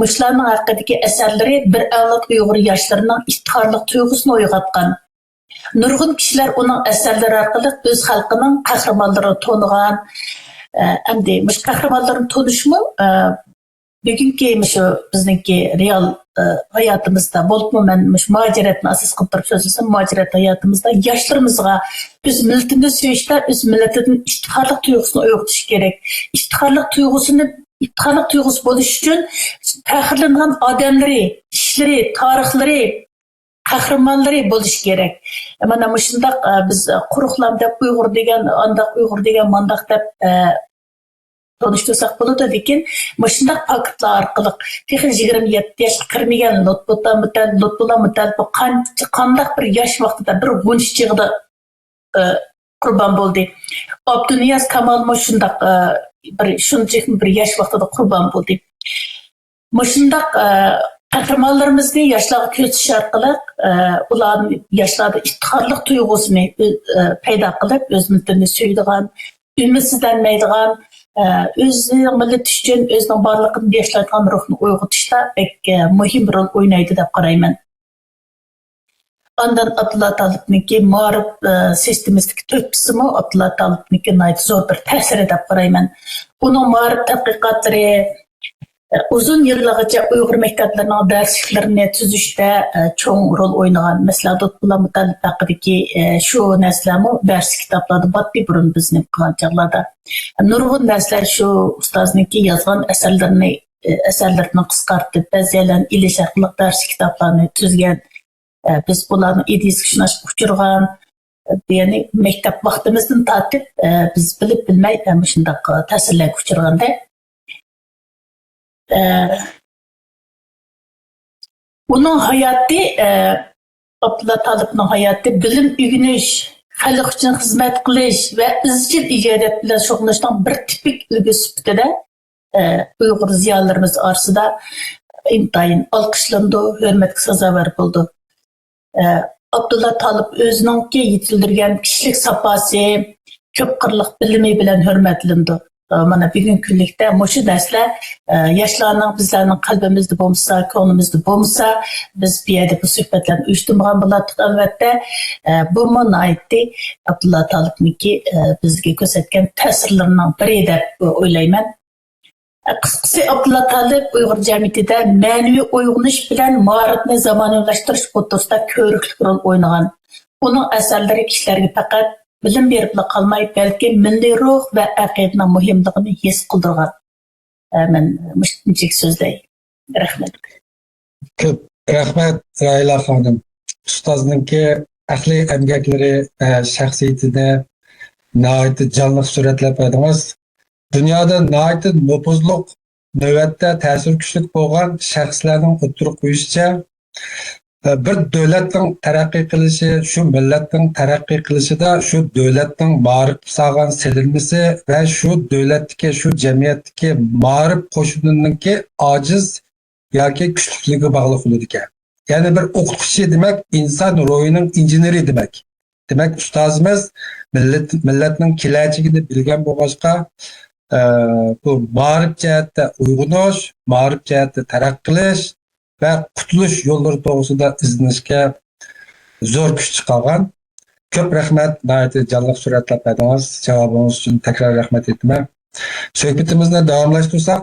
Mushlarning haqidagi asarlari bir avlod Uyg'ur yoshlarining iftixorlik tuyg'usini uyg'otgan. Nurg'un kishilar uning asarlari orqali o'z xalqining qahramonlarini to'nigan, endi mush qahramonlarni to'nishmi bugungi shu bizningki real hayotimizda bo'libmi, men mush muajiratni asos qilib turib so'zlasam, muajirat hayotimizda yoshlarimizga o'z millatini sevishda, o'z millatidan iftixorlik tuyg'usini uyg'otish kerak. Iftixorlik tuyg'usi bo'lish uchun faxrlangan odamlari, ishlari, tarixlari, qahramonlari bo'lish kerak. Mana shundaq biz quruqlam deb Uyg'ur degan, andaq Uyg'ur degan mandaq deb tanıştırsak bo'ladi, lekin shundaq faktlar orqali texnik 27 yoshga kirmagan Lutfullah Mutalib qandaq bir yosh vaqtida bir 13 yig'ida qurbon bo'ldi. Abduniyaz Kamal shundaq shunchalik bir yosh vaqtida qurbon bo'ldi. Shundaq qahramonlarimizni yoshlarga ko'rsatish orqali ularni yoshlarda iftixorlik tuyg'usini paydo qilib, o'z millatini suydigan, ümidsizlanmaydigan, o'zining millati uchun o'zining borlig'ini yashlaydigan ruhni uyg'otishda muhim rol o'ynaydi deb qarayman. Ondan Abdullah Talib'ninki ma'rif sistemistik to'ppisimi Abdullah Talib'ninki zo'r bir ta'siri deb qarayman. Uning ma'rif tadqiqotlari uzun yıllarca Uyghur mekteplerining darsliklarini tuzishda cho'ng rol o'ynagan. Masalan, Lutfullah Mutalib haqidagi shu narsalarni dars kitoblarda batdi burun bizni qilgan chog'larda. Nurg'un narsalar shu ustozniki yozgan asarlarini qisqartib, ba'zilarni ilish orqali dars kitoblarni tuzgan. Biz bularni idisiga shunashib uchirgan, ya'ni maktab vaqtimizdan tortib biz bilib bilmay shunday ta'sirlarga uchirganda onun hayatı Abdullah Talibning hayoti bilim o'rganish, xalq uchun xizmat qilish va izchil ijodiyat bilan shug'ullanishning bir tipik ulgu sifatida Uyg'ur ziyolilarimiz orasida intayin olqishlandi, hurmatga sazovor bo'ldi. Abdullah Talib o'zininki yetildirgan kishilik safosi, ko'p qirliq bilimi bilan hurmatlandi. Mana bugungi kunlikda mushu darslar yoshlarning bizlarning qalbimizda bo'lmasa, ko'nglimizda bo'lmasa, biz bu yerda bu suhbatlarni uyushtirmagan bo'lardik albatta. Bu monaytdi Abdullah Talibniki bizga ko'rsatgan ta'sirlarining biri deb o'ylayman. Qisqasi Abdullah Talib Uyg'ur jamiyatida ma'naviy uyg'unish bilan ma'rifni zamonaviylashtirish o'rtasida ko'rikli rol o'ynagan. Uning asarlari kishilarga faqat bilim berib qolmay, balki milliy ruh va aqidaning muhimligini his qildirgan. Men mushunchalik so'zlay. Rahmat. Ko'p rahmat Raila xonim. Ustozningki aqliy emgaklari shaxsiyatini nihoyatda jonli suratlab qo'ydingiz. Dunyoda nihoyatda nupuzliq, navbatda ta'sir kuchli bo'lgan shaxslarning o'tirib qo'yishicha bir davlatning taraqqiy qilishi, shu millatning taraqqiy qilishida shu davlatning ma'rif sog'an silinmasi va shu davlatdagi, shu jamiyatdagi ma'rif qo'shinininki ojiz yoki kuchlikligi bog'liq bo'ladi ekan. Ya'ni bir o'qituvchi demak inson ruhining injeneri demak. Demak ustozimiz millatning kelajagini bilgan bo'lg'achqa bu ma'rif jihatda uyg'unish, ma'rif jihatda taraqqiy qilish va qutulish yo'llari to'g'risida izlanishga zo'r kuch chiqargan. Ko'p rahmat, nihoyatda jonli suratlab berdingiz. Javobingiz uchun takror rahmat aytaman. Suhbatimizni davomlashtirsak,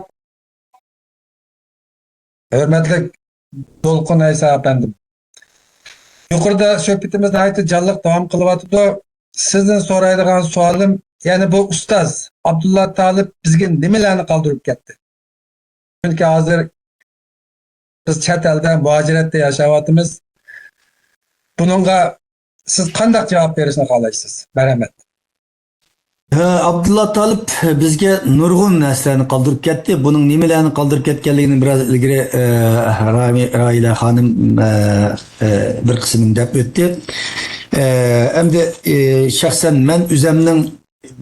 hurmatli To'lqin Aysa apandim. Yuqorida suhbatimiz nihoyatda jonli davom qilyapti. Sizdan so'raydigan savolim, ya'ni bu ustoz Abdullah Talib bizga nimalarni qoldirib ketdi? Chunki hozir biz chet elda muhojiratda yashayapmiz. Buningga siz qanday javob berishni xohlaysiz? Marhamat. Abdullah Talib bizga nurg'un narsalarni qoldirib ketdi. Buning nimalarni qoldirib ketganligini biroz ilgari Raila xonim bir qismini deb o'tdi. Endi shaxsan men o'zimning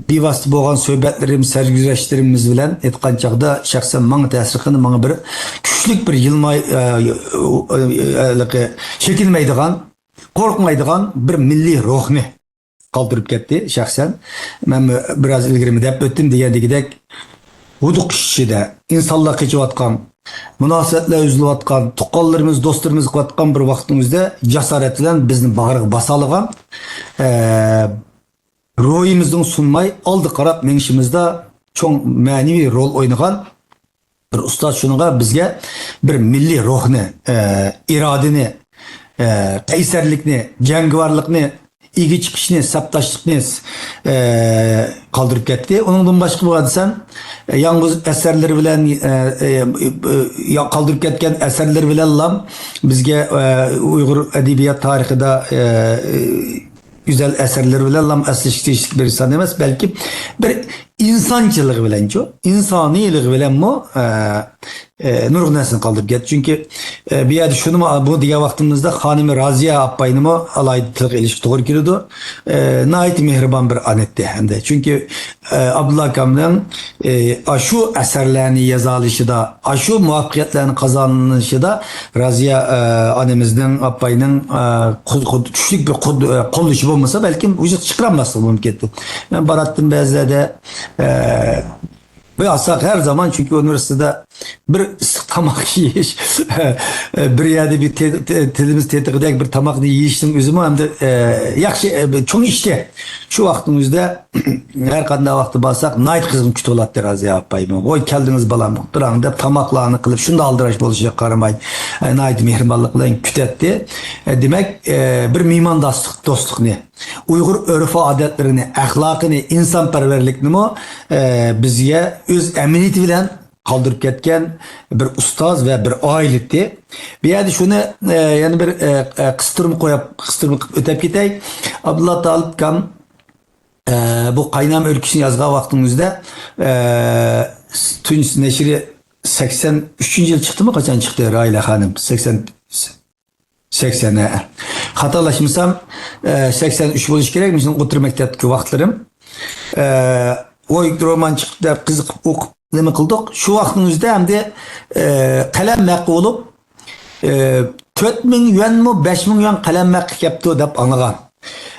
bevosita bo'lgan suhbatlarim, sarguzashtlarimiz bilan aytgan chaqda shaxsan menga ta'sir qilgan, menga bir kuchli bir chekilmaydigan, qo'rqmaydigan bir milliy ruhni qoldirib ketdi shaxsan. Men biroz ilgari deb o'tdim degandek huduq ichida insonlar kechayotgan, munosabatlar uzilayotgan, tuqqanlarimiz, do'stlarimiz qilayotgan bir vaqtimizda jasorat bilan bizni bag'riga bosalagan, ruhimizdan sunmay oldi qarab menishimizda cho'ng ma'naviy rol o'ynagan bir ustoz shunga bizga bir milliy ruhni, irodani, qaysarlikni, jangovarlikni, ega chiqishni, saptashlikni qoldirib ketdi. Uningdan boshqa bo'lgan desam, yolg'iz asarlar bilan qoldirib ketgan asarlar bilan bizga Uyg'ur adabiyot tarixida güzel eserler bilen esliştirişlik bir insan demez. Belki bir insançılığı bilen, insaniylik bilen mu nurgun nesini kaldırıp get. Çünkü bir yerde şunu mu bu diye vaktimizde Hanım Raziye Abbay'ını mı alaytılık ilişki doğru giriyordu. Nahit mihriban bir anetti hem de. Çünkü Abdullah Kamil'in şu eserlerini yazılışı da, şu muvaffakiyetlerini kazanılışı da Raziye annemizden Abbay'ın küçük bir kol işi olmasa belki vücut çıkaramazdı mümkün. Ben Barattin Bezle'de ve aslında her zaman çünkü üniversitede bir tamak yiyiş, bir yerde bir telimiz tetikdeki bir tamak yiyiştin üzümü hem de yakşı çok işte şu vaktimizde her kadar vakti bassak nayt kızım kütü olattı Raziye Abbay'ım. Oy geldiniz balam duran da tamaklarını kılıp şunu da aldıraş olacak karamayın. Nayt mihribanlıkla kütetti. Demek bir miman dostluk ne? Uygur örfü adetlerini, ahlakını, insanperverlikini mi bizge öz eminiyeti bilen kaldırıp ketken bir ustaz ve bir ailetti. Bir yerde şunu yani bir kıstırımı ötep giteyim. Abdullah Talib Kam bu Qaynam öyküsünü yazgan vaktimizde Tunç Neşri 83. yıl çıktı mı? Kaçan çıktı Raila Hanım? 80'e. xatolaşmasam 83 bo'lishi kerak mening o'tir maktabdagi vaqtlarim. Oy roman chiqib deb qiziqib o'qib nima qildik? Shu vaqtning o'zida hamda qalam maqi bo'lib 4000 yuanmi 5000 yuan qalam maqi kelibdi deb anglagan.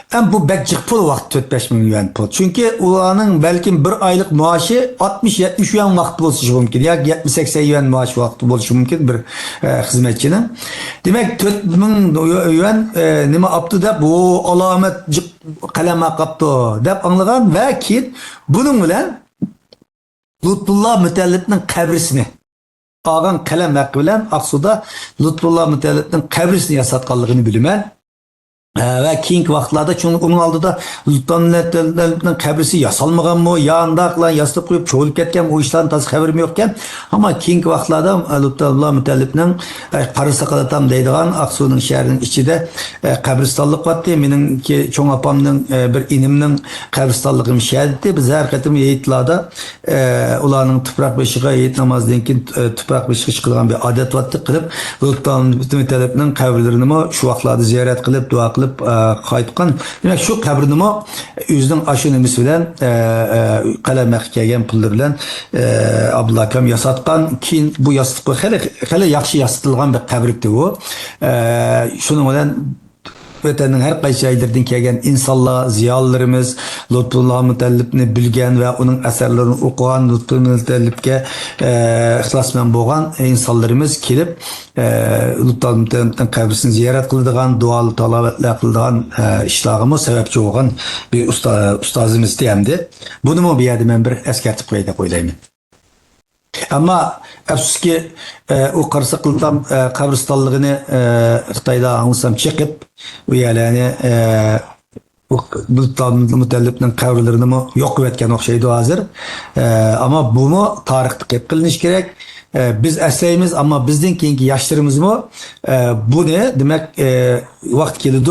Hem bu bekçik pul vaqt 4-5 ming yuan pul. Çünkü ulanın belki bir aylık maaşı 60-70 yuan vaqt bo'lsa mümkün. Ya 70-80 yuan maaş vaqt bo'lsa mümkün bir hizmetçinin. Demek 4 ming yuan nima aptı deb bu alamet kalama kaptı deb anglagan ve keyin bunun bilan Lutfullah Mütellib'nin kabrisini algan kalem hakkı bilan Aksu'da Lutfullah Mütellib'nin kabrisini yasatkanlığını bilmen. Ve keyingi vaqtlarda çünkü onun aldıda Lutfullah kabrisi yasalmagan mı, yanında yastık koyup çoğulup ketken o işlerin tası haberim yokken ama keyingi vaqtlarda Lutfullah Mütellib'nin Qarısaqal'a tam deydiğen Aksu'nun şehrinin içinde kabristanlık vardı. Benim ki çoğun apamның bir inimnin kabristanlığım şehirdi. Biz her katım yeyitlada ulanın tuprak beşiğe yeyit namazdan keyin tuprak beşiğe çıkılan bir adet vardı. Kılıp Lutfullah Mütellib'nin kabirlerini şu vaqtlarda ziyaret kılıp dua kılıp qaytqan. Demek şu kabrini özünün aşı nimesi bilen qalamaq kelgan pullar bilan Abdullah akam yasatqan. Keyin bu yastıqı hali yaxshi yasıtılgan bir qabrikdi bu. Şunun bilan Vatanın her qaysi aylardan kelgan insanlar, ziyalılarımız, Lutfullah Mütellib'ni bilgen ve onun eserlerini okuyan, Lutfullah Mütellib'e ihlasmen boğan insanlarımız kelip Lutfullah Mütellib'nin kabrisini ziyaret kıldığan, dualı talavetler kıldığan işlağımı sebepçi olan bir ustazımız diyemdi. Bunu mu bir yerde ben bir eskertip koyayım. Ama afsuski o Qarısaqal'dan kabristanlığını Xitayda anlasam çekip yani Lutfullah Mütellib'nin kabirlerini yok etken okşaydı hazır. Ama bu mu tarihte hep kılınış gerek. Biz eseyimiz ama bizden keyinki yaşlarımız mı bu ne demek vaqt keldi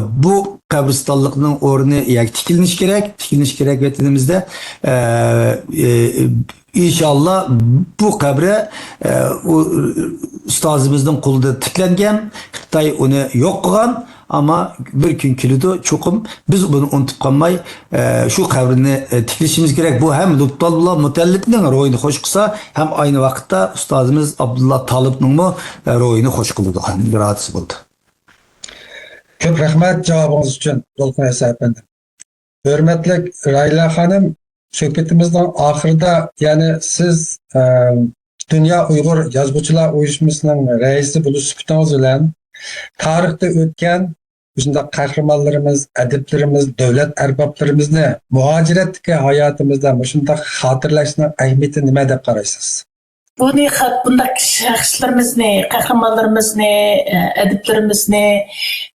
bu kabristanlıkның ornu tikiliniş gerek vetinimizde İnşallah bu kabre ustazımızın kolunda tiklengen Xitay onu yok kılgan ama bir gün kilidi çokum biz bunu unutup kalmay şu kabrini tikilişimiz gerek. Bu hem Lutfullah Mütellib'nin royunu hoş kılsa hem aynı vakitte ustazımız Abdullah Talib'nin royunu hoş kıldı. Bir hadisi buldu. Çok rahmet cevabınız için Dolkun Esa efendim. Hürmetli Rayla Hanım, söhbetimizden ahırda yani siz Dünya Uygur Yazgıçılar Uyuşmasının reisi buluş süpütünüz ile tarihte ötken bizimde kahramanlarımız, ediplerimiz, devlet erbaplarımızı muhaciretteki hayatımızda başında hatırlaşının ahmetini ne de karışsınız? Buni bundak şahslarımızı, kahramanlarımızı, ediplerimizi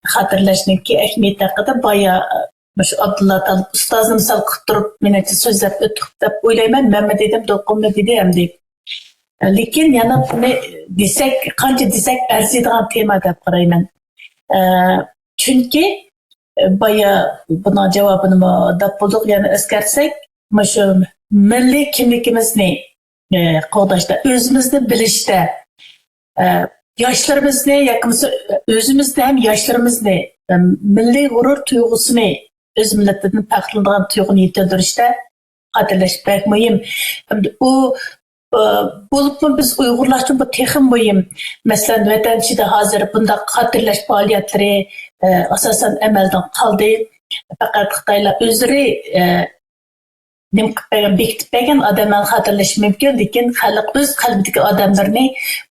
hatırlaşınki ahmeti hakkında bayağı Abdullah Talib ustazını misal kıttırıp menece sözlep ötüp dep oylayman Mehmet dedim dokunma dedim deyip. Lekin yana bunu desek, qancha desek arziydigan tema deb qarayman. Çünkü bayağı buna cevabını dep bulduk yani eskertsek, şu milli kimligimizni qo'llashda, o'zimizni bilishda, yoshlarimizni yoki o'zimizni ham yoshlarimizni milliy g'urur tuyg'usini o'z millatidan faxrlanadigan tuyg'uni yetildirishda qadrlash bek muhim. U bo'libmi biz Uyg'urlar uchun bu texim muhim. Masalan, vatan ichida hozir bunday qadrlash faoliyatlari asosan amaldan qoldi. Faqat Xitoylar o'zlari bekitib bergan odamlarni xatirlash mumkin, lekin xalq o'z qalbidagi odamlarni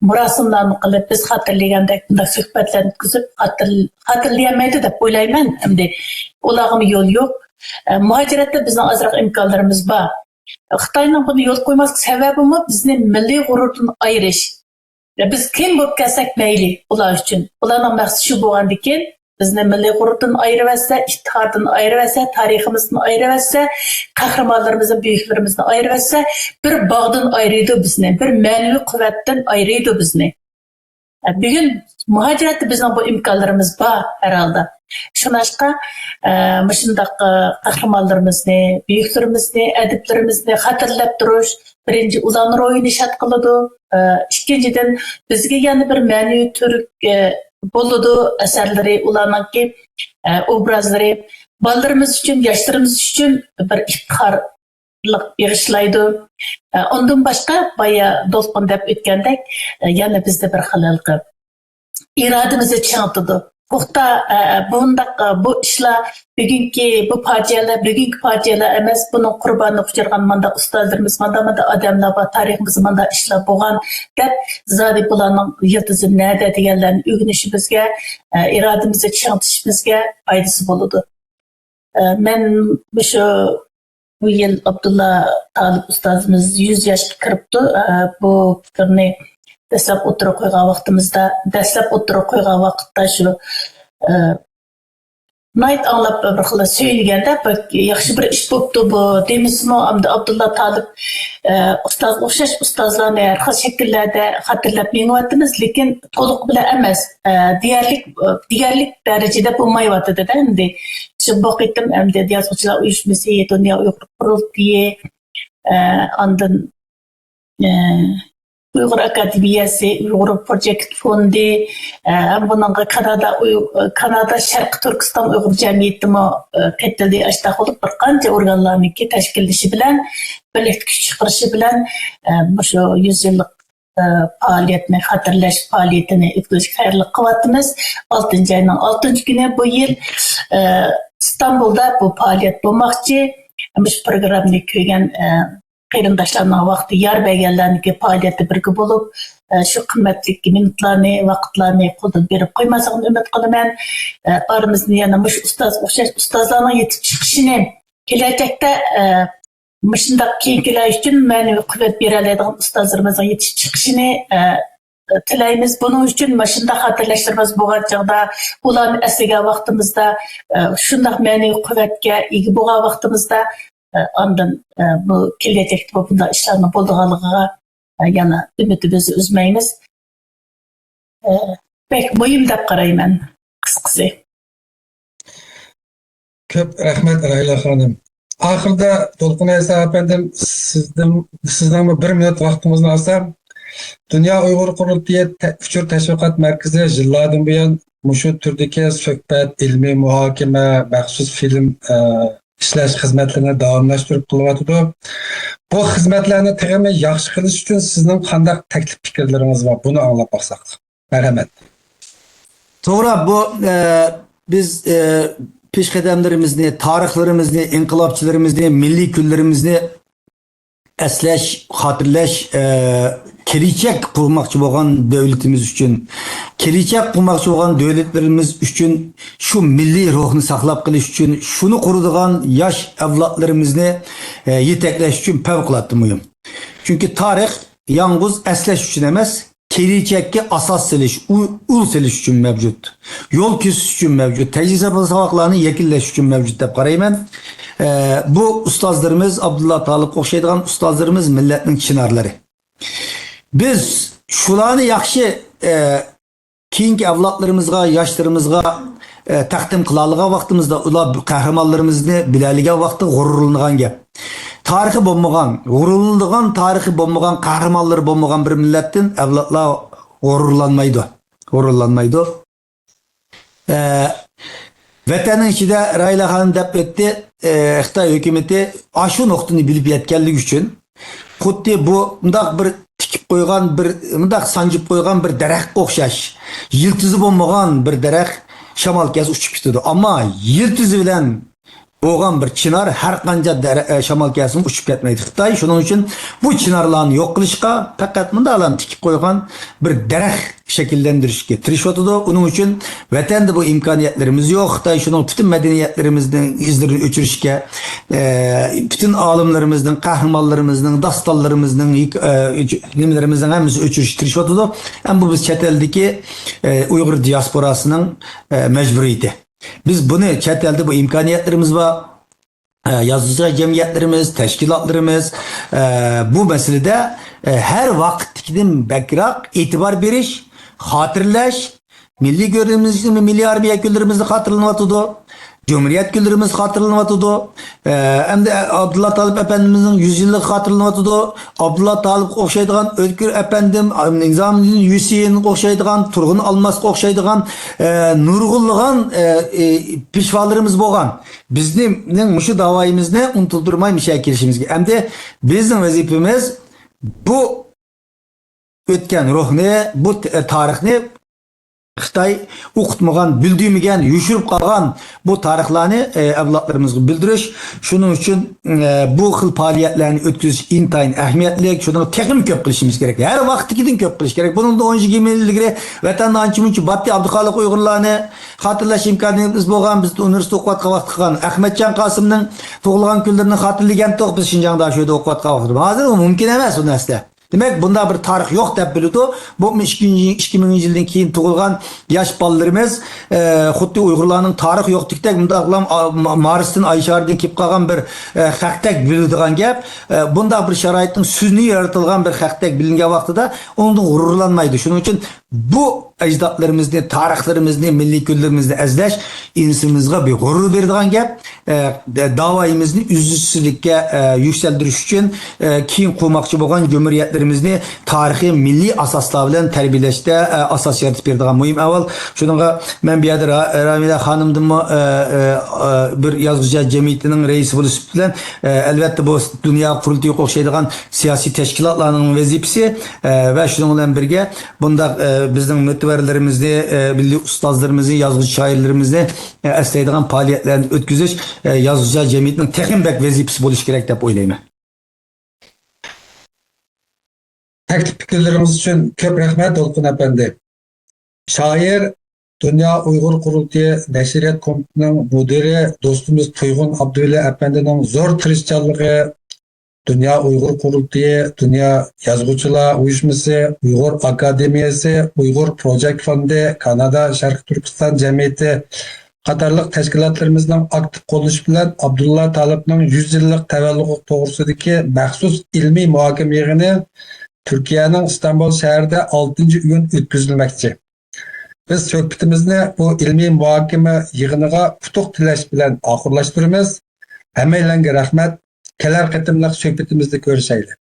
murosimlarni qilib biz xatirlagandek bunday suhbatlarni o'tkazib xatirlayolmaydi deb o'ylayman. Endi ularga yo'l yo'q. Muhojiratda bizning ozroq imkonlarimiz bor. Xitoyning buni yo'l qo'ymaslik sababimi bizni milliy g'ururdan ayirish. Biz kim bo'lib kelsak mayli ular uchun. Ularning maqsadi shu bo'lgandan keyin bizni milliy g'ururdan ayirib etsa, ittihoddan ayirib etsa, tariximizdan ayirib etsa, qahramonlarimizdan, buyuklarimizni ayirib etsa, bir bog'dan ayiradi bizni, bir ma'naviy quvvatdan ayiradi bizni. Bugun muhojiratda bizning bu imkonlarimiz bor herhalde. Şunlaşqa shundoq qahramonlarimizni, buyuklarimizni, adiblarimizni xatirlab turish, birinchi ularning ro'yini shod qiladi, ikkinchidan bizga yana bir ma'naviy turk boludu eserleri ulanaki obrazları ballarımız için, yaşlarımız için bir iftiharlık bağışlaydı. Ondan başka baya dolqun dep ötkendek yana bizde bir halalqı irademizi çağıtıdı. Buxta bu işler bugünkü bu facialar emas, bunun qurbanı uçurgan manda ustazlarımız, manda adamlar var, tariximiz manda işler boğan dep zadi bulanın yıldızı nerede deganlarni öğrenişimizge, irademizi çağıtışımızga faydası boludu. Men bu yıl Abdullah Talib ustazımız 100 yaşga kiripdi. Bu fikrni dastlab o'tirib qo'ygan vaqtda shu Night anlab bir xil söyləyəndə yaxşı bir iş bo'libdi bu deymizmi? Abdullah Talib ustoz o'xshash ustozlarni har xil shakllarda xotirlab mengyapmiz, lekin to'liq bilan emas, deyarlik darajada bo'lmayapti-da endi. Shu boqitim endi yozuvchilar uyushmasi, Dunyo Uyg'ur qurultiyi, ondan Uyghur Akademiyasi, Uyghur Project Fondi, bunun Kanada Şarkı Türkistan Uyghur Cemiyeti ketildiği açtaq olup bir qancha organlarniki tashkilleşi bilan, birlikte kuch chiqarishi bilan şu 100 yıllık faaliyetini, hatırlash faaliyetini o'tkazishga xayrli qilyapmiz. 6 ayning 6 günü bu yıl İstanbul'da bu faaliyet bo'lmoqchi. Bu programni ko'rgan qarindoshlarning vaqti yar berganlarniki faoliyati birga bo'lib, shu qimmatli minutlarni, vaqtlarni qo'ldan berib qo'ymasligini umid qilaman. Oramizni yana mush o'xshash ustozlarning yetib chiqishini, kelajakda mushundaq keyingilar uchun ma'naviy quvvat bera oladigan ustozlarimizning yetib chiqishini tilaymiz. Buning uchun shunday xotirlashlarimiz bo'lgan chog'da, ularni eslagan vaqtimizda, shunday ma'naviy quvvatga ega bo'lgan vaqtimizda ondan bu kelajakda bunday ishlarni bo'ldiganligiga yana umidimizni uzmaymiz. Pek muhim deb qarayman qisqasi. Ko'p rahmat Rayla xonim. Oxirida To'lqin Aysa apandim sizdan bir minut vaqtimizni olsam, Dunyo Uyg'ur qurultiyi uchur tashviqot markazi yillardan buyon mushu turdagi suhbat, ilmiy muhokama, maxsus film ishlash xizmatlarini davomlashtirib qilyotdi. Bu xizmatlarni tezmi yaxshi qilish uchun sizning qanday taklif fikrlaringiz bor? Buni anglab baqsaq. Marhamat. To'g'ri, bu biz peshqadamlarimizni, tarixlarimizni, inqilobchilarimizni, milliy kunlarimizni eslash, xotirlash, kelajak qurmoqchi bo'lgan davlatimiz uchun, kelajak qurmoqchi bo'lgan davlatlarimiz uchun, shu milliy ruhni saqlab qilish uchun, shuni quradigan yosh avlodlarimizni yetaklash uchun favqulodda muhim. Chunki tarix yalnız eslash uchun emas, kelajakka asos silish, ul silish uchun mavjud. Yo'l kesish uchun mavjud. Tajriba saboqlarni yakunlash uchun mavjud deb qarayman. Bu ustozlarimiz, Abdullah Talib o'xshaydigan ustozlarimiz millatning chinarlari. Biz shularni yaxshi keyingi avlodlarimizga, yoshlarimizga taqdim qiladigan vaqtimizda ular qahramonlarimizni biladigan vaqtda g'ururlangan gap. Tarixi bo'lmagan, g'ururlanadigan tarixi bo'lmagan, qahramonlar bo'lmagan bir millatdan avlodlar g'ururlanmaydi. Vatanın içinde Rayla Hanım dep etti, Xitoy hükümeti aşı noktunu bilip yetkenlik için xuddi bu mundaq bir tikip koygan bir mundaq sancıp koygan bir derek o'xshash, yıldızı bo'lmagan bir derek şamal kes uçup gidiyordu. Ama yıldızı bilen bo'lgan bir chinar har qancha shamol kelsin uchib ketmaydi. Xitoy shuning uchun bu chinarlarni yo'q qilishga faqat bundalarni tikib qo'ygan bir daraxt shakllantirishga tirishyapti. Uning uchun vatanda bu imkoniyatlarimiz yo'q. Xitoy shuning butun madaniyatlarimizning izlarini o'chirishga, butun olimlarimizning, qahramonlarimizning, dostonlarimizning, nimalarimizni hammasi o'chirishga tirishyapti. Ham bu biz chet eldagi Uyg'ur diasporasining majburiyati. Biz bunu chet elde bu imkoniyatlarımız var. Yazıcı cemiyetlerimiz, teşkilatlarımız bu meselede her vakitkinden bekrak itibar veriş, hatırlaş, milli görevimizi, milli harbiye küllerimizi hatırlamatıdı. Cumhuriyet günlerimiz hatırlanatıdı. Hem de Abdullah Talip Efendimizin 100 yıllık hatırlanatıdı. Abdullah Talip okşaydıgan, Özgür Efendim, Nizamuddin Hüseyin okşaydıgan, Turgun Almas okşaydıgan, nurgulluğun pişvalarımız boğan. Bizim şu davayımızı unutuldurmayı müşahede kirişimiz. Hem de bizim vazifemiz bu ötken ruhni, bu tarihni Xitay o'qitmagan, bildirmagan, yushirib qolgan bu tarixlarni avlodlarimizga bildirish, shuning uchun bu xil faoliyatlarni o'tkazish intayin ahamiyatli, shuni texnik ko'p qilishimiz kerak. Har vaqtdagidan ko'p qilish kerak. Buningda 10-20 yil ilgari vatanda ancha-muncha Batti Abduxoliq Uyg'urlarni xotirlash imkoniyatimiz bo'lgan, biz universitet o'qiyotgan vaqt qilgan Ahmadjon Qosimning tug'ilgan kunlarini xotirlagan to'q biz Shinjongda shu yerda o'qiyotgan vaqt. Hozir u mumkin emas bu narsa. Demek bunda bir tarix yok deb biladi. Bu 2000 yıldan keyin tug'ilgan yosh bolalarimiz xuddi Uyg'urlarning tarix yo'qdek bundaqlam Marsdan Ayşardan kelib qolgan bir haqdek biladigan gap. Bunda bir sharoitning suzni yaratilgan bir haqdek bilingan vaqtida ondan g'ururlanmaydi. Shuning uchun bu ajdodlarimizni, tarixlarimizni, milliy kunlarimizni azlash insonimizga bir g'urur beradigan gap. Davoyimizni uzluksizlikka yuksaltirish uchun keyin qurmoqchi bo'lgan cumhuriyetlerimizni tarixiy milliy asoslar bilan tarbiyalashda asos yaratib beradigan muhim avval. Shuningga men bu yerda Ramila xonimning bir yozuvchi jamiyatining raisi bo'lish bilan albatta bu dunyo qurultiyiga o'xshaydigan siyosiy tashkilotlarning vazifasi va shuning bilan birga bunda bizning müteverlerimizni, milliy ustozlarimizni, yozuvchi shoirlarimizni eslaydigan faoliyatlarni o'tkazish yozuvchi jamiyatining texnik vazifasi bo'lishi kerak deb o'ylayman. Teklif fikirlerimiz için köp rahmet Dolkun Efendi. Şair, Dünya Uygur Kurultayı Neşriyat Komitesi'nin müdiri dostumuz Tuygun Abdülü Efendi'nin zor tirişçalığı, Dünya Uygur Kurultayı, Dünya Yazgıçılar Uyuşması, Uygur Akademiyası, Uygur Project Fondi, Kanada Şarkı Türkistan Cemiyeti Katarlık teşkilatlarımızdan aktif konuluş bilen Abdullah Talip'nin 100 yıllık tevelluğu doğrusundaki məxsus ilmi muhakeme yığını Türkiye'nin İstanbul şehirde 6. gün ötküzülmekçi. Biz söhbetimizni bu ilmi muhakeme yığınıga putuq tilash bilen ahırlaştırırız. Hemeylenge rahmet. Keler kıtımlık söhbetimizde görüşeyle.